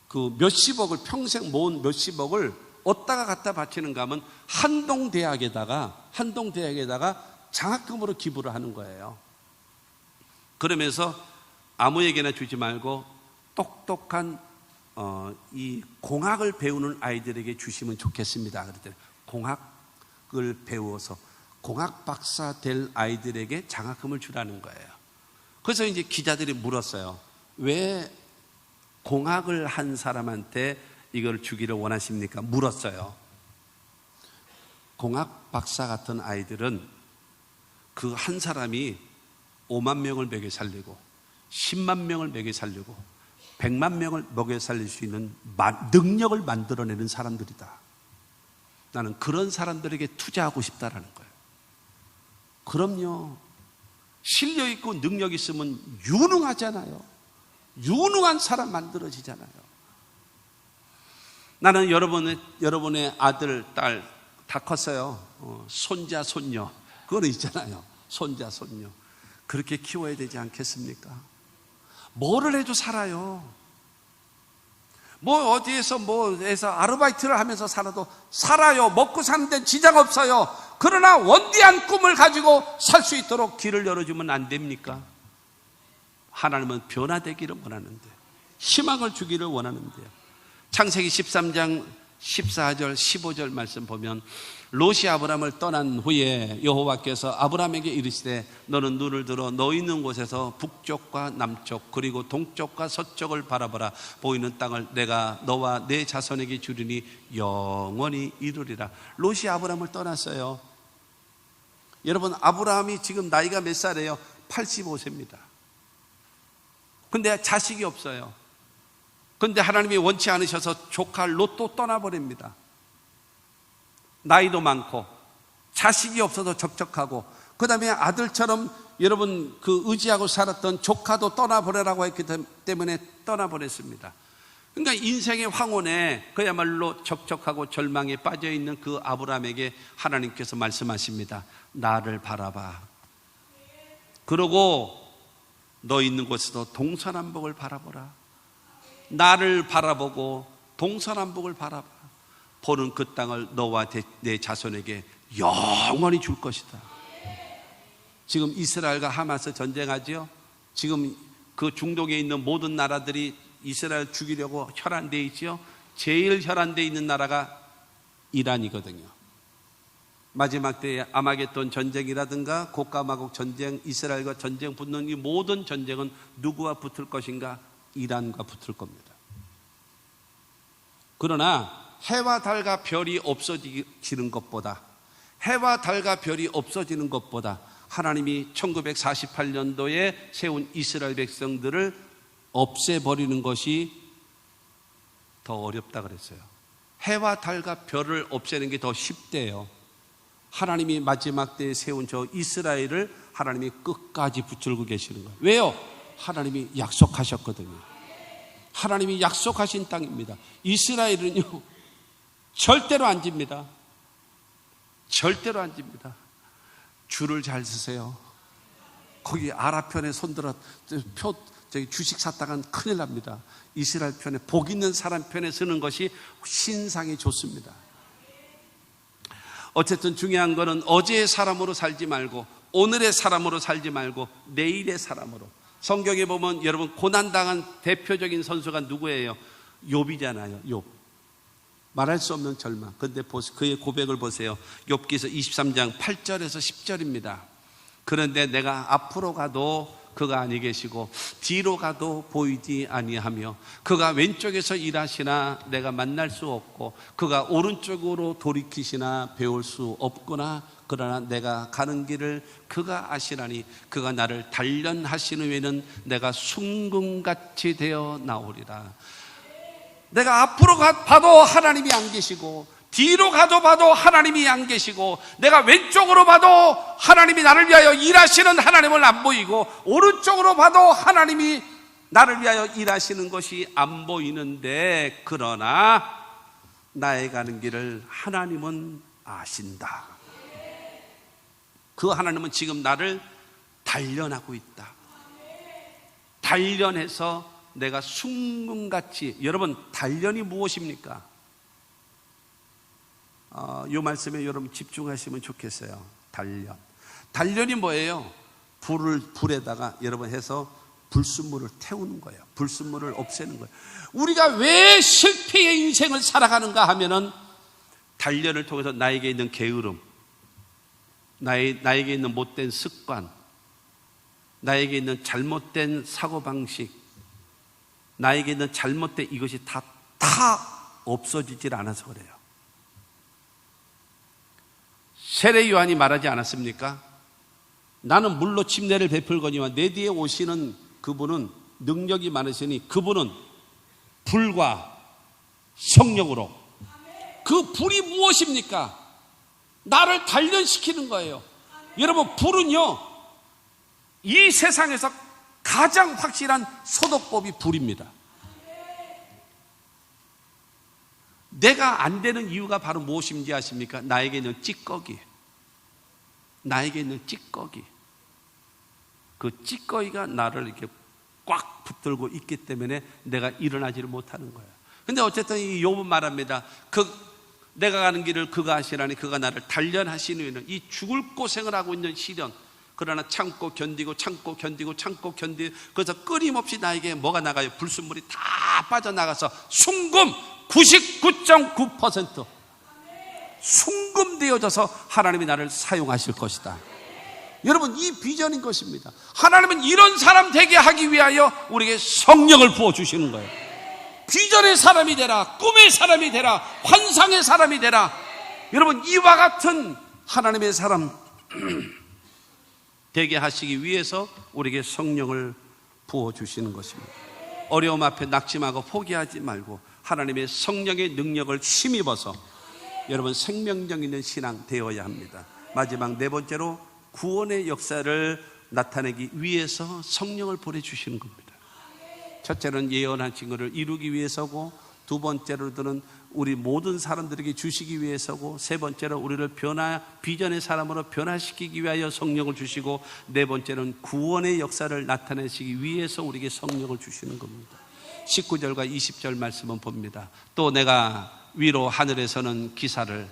그 몇십억을 평생 모은 몇십억을 어디다가 갖다 바치는가 하면 한동대학에다가 장학금으로 기부를 하는 거예요. 그러면서 아무에게나 주지 말고 똑똑한 이 공학을 배우는 아이들에게 주시면 좋겠습니다. 그랬더니 공학을 배워서 공학 박사 될 아이들에게 장학금을 주라는 거예요. 그래서 이제 기자들이 물었어요. 왜 공학을 한 사람한테 이걸 주기를 원하십니까? 물었어요. 공학 박사 같은 아이들은 그 한 사람이 5만 명을 먹여 살리고 10만 명을 먹여 살리고 100만 명을 먹여 살릴 수 있는 능력을 만들어내는 사람들이다. 나는 그런 사람들에게 투자하고 싶다라는 거예요. 그럼요. 실력 있고 능력 있으면 유능하잖아요. 유능한 사람 만들어지잖아요. 나는 여러분의 아들, 딸 다 컸어요. 손자, 손녀. 그거는 있잖아요. 손자, 손녀. 그렇게 키워야 되지 않겠습니까? 뭐를 해도 살아요. 뭐 어디에서 뭐에서 아르바이트를 하면서 살아도 살아요. 먹고 사는 데는 지장 없어요. 그러나 원대한 꿈을 가지고 살 수 있도록 길을 열어주면 안 됩니까? 하나님은 변화되기를 원하는데, 희망을 주기를 원하는데요. 창세기 13장 14절 15절 말씀 보면 롯이 아브람을 떠난 후에 여호와께서 아브람에게 이르시되 너는 눈을 들어 너 있는 곳에서 북쪽과 남쪽 그리고 동쪽과 서쪽을 바라보라. 보이는 땅을 내가 너와 내 자손에게 주리니 영원히 이루리라. 롯이 아브람을 떠났어요. 여러분, 아브라함이 지금 나이가 몇 살이에요? 85세입니다. 근데 자식이 없어요. 근데 하나님이 원치 않으셔서 조카 롯도 떠나버립니다. 나이도 많고 자식이 없어서 적적하고, 그 다음에 아들처럼 여러분 그 의지하고 살았던 조카도 떠나보내라고 했기 때문에 떠나보냈습니다. 그러니까 인생의 황혼에 그야말로 적적하고 절망에 빠져있는 그 아브라함에게 하나님께서 말씀하십니다. 나를 바라봐. 그러고 너 있는 곳에서 동서남북을 바라보라. 나를 바라보고 동서남북을 바라봐. 보는 그 땅을 너와 내 자손에게 영원히 줄 것이다. 지금 이스라엘과 하마스 전쟁하지요. 지금 그 중동에 있는 모든 나라들이 이스라엘 죽이려고 혈안되어 있지요. 제일 혈안되어 있는 나라가 이란이거든요. 마지막 때에 아마겟돈 전쟁이라든가 곡가마곡 전쟁, 이스라엘과 전쟁 붙는 이 모든 전쟁은 누구와 붙을 것인가? 이란과 붙을 겁니다. 그러나 해와 달과 별이 없어지는 것보다, 해와 달과 별이 없어지는 것보다 하나님이 1948년도에 세운 이스라엘 백성들을 없애버리는 것이 더 어렵다 그랬어요. 해와 달과 별을 없애는 게 더 쉽대요. 하나님이 마지막 때에 세운 저 이스라엘을 하나님이 끝까지 붙들고 계시는 거예요. 왜요? 하나님이 약속하셨거든요. 하나님이 약속하신 땅입니다. 이스라엘은요, 절대로 안 집니다. 절대로 안 집니다. 줄을 잘 서세요. 거기 아랍 편에 손들어 주식 샀다간 큰일 납니다. 이스라엘 편에, 복 있는 사람 편에 서는 것이 신상이 좋습니다. 어쨌든 중요한 거는 어제의 사람으로 살지 말고, 오늘의 사람으로 살지 말고, 내일의 사람으로. 성경에 보면 여러분 고난당한 대표적인 선수가 누구예요? 욥이잖아요. 욥. 말할 수 없는 절망. 그런데 그의 고백을 보세요. 욥기서 23장 8절에서 10절입니다. 그런데 내가 앞으로 가도 그가 아니 계시고 뒤로 가도 보이지 아니하며 그가 왼쪽에서 일하시나 내가 만날 수 없고 그가 오른쪽으로 돌이키시나 배울 수 없구나. 그러나 내가 가는 길을 그가 아시나니 그가 나를 단련하시는 후에는 내가 순금같이 되어 나오리라. 내가 앞으로 봐도 하나님이 안 계시고 뒤로 가도 봐도 하나님이 안 계시고 내가 왼쪽으로 봐도 하나님이 나를 위하여 일하시는 하나님을 안 보이고 오른쪽으로 봐도 하나님이 나를 위하여 일하시는 것이 안 보이는데, 그러나 나의 가는 길을 하나님은 아신다. 그 하나님은 지금 나를 단련하고 있다. 단련해서 내가 순금같이. 여러분, 단련이 무엇입니까? 이 말씀에 여러분 집중하시면 좋겠어요. 단련. 단련이 뭐예요? 불에다가 여러분 해서 불순물을 태우는 거예요. 불순물을 없애는 거예요. 우리가 왜 실패의 인생을 살아가는가 하면은 단련을 통해서 나에게 있는 게으름, 나에게 있는 못된 습관, 나에게 있는 잘못된 사고방식, 나에게 있는 잘못된 이것이 다 없어지질 않아서 그래요. 세례 요한이 말하지 않았습니까? 나는 물로 침례를 베풀거니와 내 뒤에 오시는 그분은 능력이 많으시니 그분은 불과 성령으로. 그 불이 무엇입니까? 나를 단련시키는 거예요. 여러분, 불은요, 이 세상에서 가장 확실한 소독법이 불입니다. 내가 안 되는 이유가 바로 무엇인지 아십니까? 나에게 있는 찌꺼기. 나에게 있는 찌꺼기. 그 찌꺼기가 나를 이렇게 꽉 붙들고 있기 때문에 내가 일어나지를 못하는 거예요. 근데 어쨌든 이 욥은 말합니다. 내가 가는 길을 그가 하시라니 그가 나를 단련하신 후에는 이 죽을 고생을 하고 있는 시련, 그러나 참고 견디고 그래서 끊임없이 나에게 뭐가 나가요? 불순물이 다 빠져나가서 순금 99.9% 순금되어져서 하나님이 나를 사용하실 것이다. 여러분, 이 비전인 것입니다. 하나님은 이런 사람 되게 하기 위하여 우리에게 성령을 부어주시는 거예요. 비전의 사람이 되라, 꿈의 사람이 되라, 환상의 사람이 되라. 여러분, 이와 같은 하나님의 사람 되게 하시기 위해서 우리에게 성령을 부어주시는 것입니다. 어려움 앞에 낙심하고 포기하지 말고 하나님의 성령의 능력을 힘입어서 여러분 생명력 있는 신앙 되어야 합니다. 마지막 네 번째로 구원의 역사를 나타내기 위해서 성령을 보내주시는 겁니다. 첫째는 예언하신 것을 이루기 위해서고, 두 번째로는 우리 모든 사람들에게 주시기 위해서고, 세 번째로 우리를 비전의 사람으로 변화시키기 위하여 성령을 주시고, 네 번째는 구원의 역사를 나타내시기 위해서 우리에게 성령을 주시는 겁니다. 19절과 20절 말씀은 봅니다. 또 내가 위로 하늘에서는 기사를,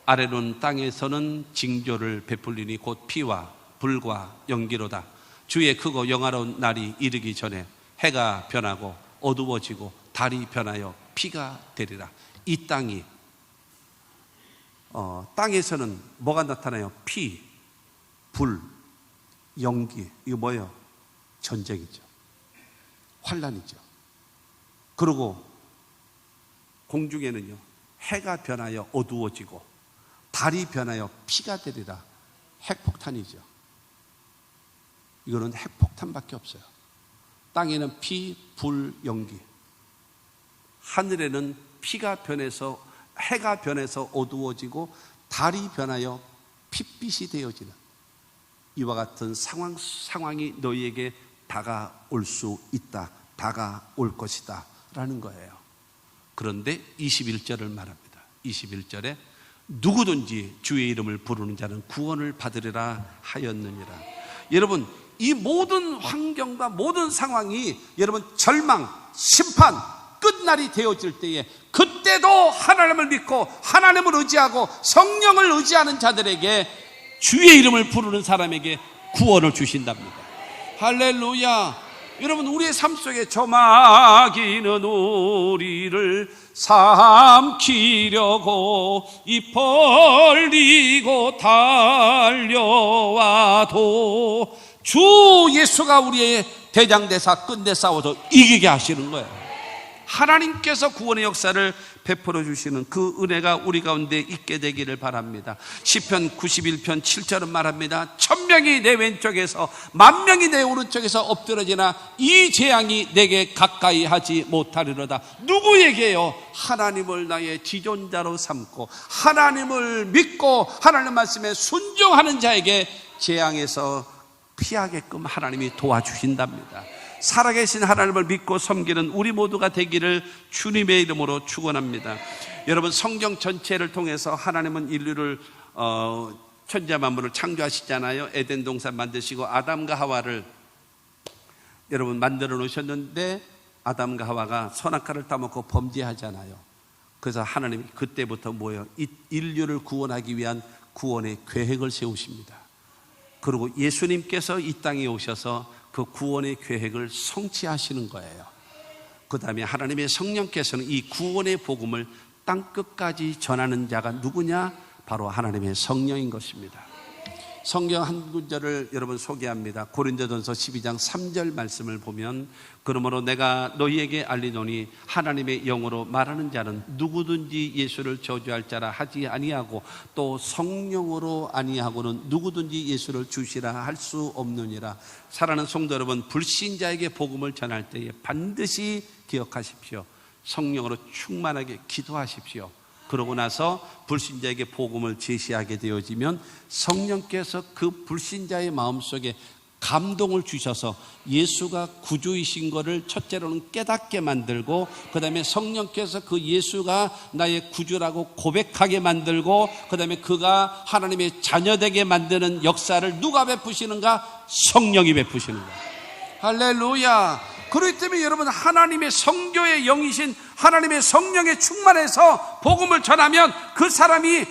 아래로는 땅에서는 징조를 베풀리니 곧 피와 불과 연기로다. 주의 크고 영화로운 날이 이르기 전에 해가 변하고 어두워지고 달이 변하여 피가 되리라. 이 땅이 땅에서는 뭐가 나타나요? 피, 불, 연기. 이거 뭐예요? 전쟁이죠. 환란이죠. 그리고 공중에는요, 해가 변하여 어두워지고 달이 변하여 피가 되리라. 핵폭탄이죠. 이거는 핵폭탄밖에 없어요. 땅에는 피, 불, 연기. 하늘에는 피가 변해서, 해가 변해서 어두워지고 달이 변하여 핏빛이 되어지는 이와 같은 상황이 너희에게 다가올 수 있다. 다가올 것이다 라는 거예요. 그런데 21절을 말합니다. 21절에 누구든지 주의 이름을 부르는 자는 구원을 받으리라 하였느니라. 여러분, 이 모든 환경과 모든 상황이 여러분 절망, 심판, 끝날이 되어질 때에 그때도 하나님을 믿고 하나님을 의지하고 성령을 의지하는 자들에게 주의 이름을 부르는 사람에게 구원을 주신답니다. 할렐루야. 여러분, 우리의 삶 속에 저 마귀는 우리를 삼키려고 입 벌리고 달려와도 주 예수가 우리의 대장대사 끝내 싸워서 이기게 하시는 거예요. 하나님께서 구원의 역사를 베풀어 주시는 그 은혜가 우리 가운데 있게 되기를 바랍니다. 시편 91편 7절은 말합니다. 1000명이 내 왼쪽에서 10,000명이 내 오른쪽에서 엎드러지나 이 재앙이 내게 가까이 하지 못하리로다. 누구에게요? 하나님을 나의 지존자로 삼고 하나님을 믿고 하나님 말씀에 순종하는 자에게 재앙에서 피하게끔 하나님이 도와주신답니다. 살아계신 하나님을 믿고 섬기는 우리 모두가 되기를 주님의 이름으로 축원합니다. 여러분, 성경 전체를 통해서 하나님은 인류를 천지와 만물을 창조하시잖아요. 에덴 동산 만드시고 아담과 하와를 여러분 만들어 놓으셨는데 아담과 하와가 선악과를 따먹고 범죄하잖아요. 그래서 하나님이 그때부터 뭐예요? 인류를 구원하기 위한 구원의 계획을 세우십니다. 그리고 예수님께서 이 땅에 오셔서 그 구원의 계획을 성취하시는 거예요. 그 다음에 하나님의 성령께서는 이 구원의 복음을 땅끝까지 전하는 자가 누구냐? 바로 하나님의 성령인 것입니다. 성경 한 구절을 여러분 소개합니다. 고린도전서 12장 3절 말씀을 보면, 그러므로 내가 너희에게 알리노니 하나님의 영으로 말하는 자는 누구든지 예수를 저주할 자라 하지 아니하고 또 성령으로 아니하고는 누구든지 예수를 주시라 할 수 없느니라. 사랑하는 성도 여러분, 불신자에게 복음을 전할 때에 반드시 기억하십시오. 성령으로 충만하게 기도하십시오. 그러고 나서 불신자에게 복음을 제시하게 되어지면 성령께서 그 불신자의 마음속에 감동을 주셔서 예수가 구주이신 것을 첫째로는 깨닫게 만들고, 그 다음에 성령께서 그 예수가 나의 구주라고 고백하게 만들고, 그 다음에 그가 하나님의 자녀되게 만드는 역사를 누가 베푸시는가? 성령이 베푸시는 거예요. 할렐루야. 그렇기 때문에 여러분, 하나님의 성교의 영이신 하나님의 성령에 충만해서 복음을 전하면 그 사람이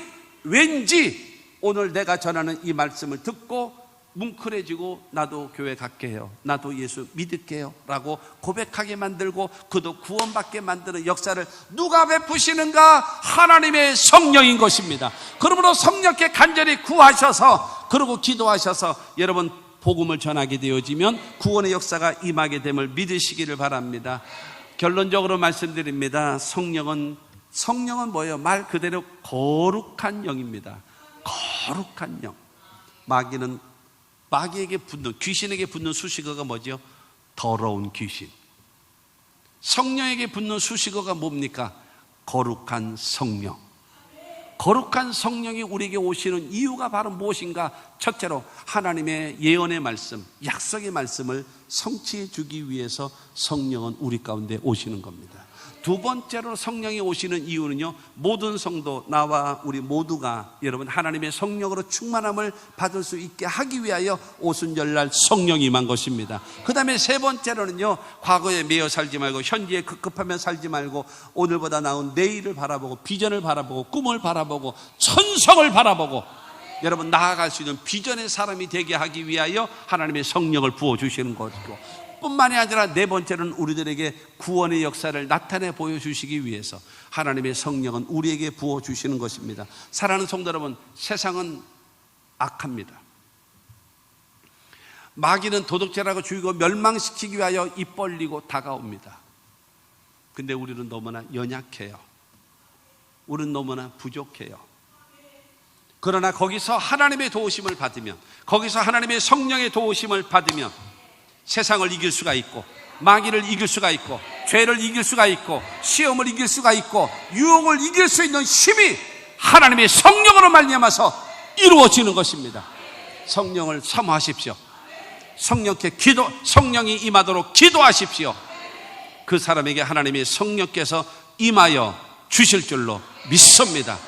왠지 오늘 내가 전하는 이 말씀을 듣고 뭉클해지고 나도 교회 갈게요, 나도 예수 믿을게요 라고 고백하게 만들고 그도 구원받게 만드는 역사를 누가 베푸시는가? 하나님의 성령인 것입니다. 그러므로 성령께 간절히 구하셔서, 그리고 기도하셔서 여러분 복음을 전하게 되어지면 구원의 역사가 임하게 됨을 믿으시기를 바랍니다. 결론적으로 말씀드립니다. 성령은 뭐예요? 말 그대로 거룩한 영입니다. 거룩한 영. 마귀에게 붙는, 귀신에게 붙는 수식어가 뭐죠? 더러운 귀신. 성령에게 붙는 수식어가 뭡니까? 거룩한 성령. 거룩한 성령이 우리에게 오시는 이유가 바로 무엇인가? 첫째로 하나님의 예언의 말씀, 약속의 말씀을 성취해 주기 위해서 성령은 우리 가운데 오시는 겁니다. 두 번째로 성령이 오시는 이유는요, 모든 성도, 나와 우리 모두가 여러분 하나님의 성령으로 충만함을 받을 수 있게 하기 위하여 오순절날 성령이 임한 것입니다. 그 다음에 세 번째로는요, 과거에 매여 살지 말고 현재에 급급하며 살지 말고 오늘보다 나은 내일을 바라보고 비전을 바라보고 꿈을 바라보고 천성을 바라보고 여러분 나아갈 수 있는 비전의 사람이 되게 하기 위하여 하나님의 성령을 부어주시는 것이고, 뿐만이 아니라 네 번째는 우리들에게 구원의 역사를 나타내 보여주시기 위해서 하나님의 성령은 우리에게 부어주시는 것입니다. 사랑하는 성도 여러분, 세상은 악합니다. 마귀는 도덕질하고 죽이고 멸망시키기 위하여 입 벌리고 다가옵니다. 근데 우리는 너무나 연약해요. 우리는 너무나 부족해요. 그러나 거기서 하나님의 도우심을 받으면, 거기서 하나님의 성령의 도우심을 받으면 세상을 이길 수가 있고, 마귀를 이길 수가 있고, 죄를 이길 수가 있고, 시험을 이길 수가 있고, 유혹을 이길 수 있는 힘이 하나님의 성령으로 말미암아서 이루어지는 것입니다. 성령을 사모하십시오. 성령이 임하도록 기도하십시오. 그 사람에게 하나님의 성령께서 임하여 주실 줄로 믿습니다.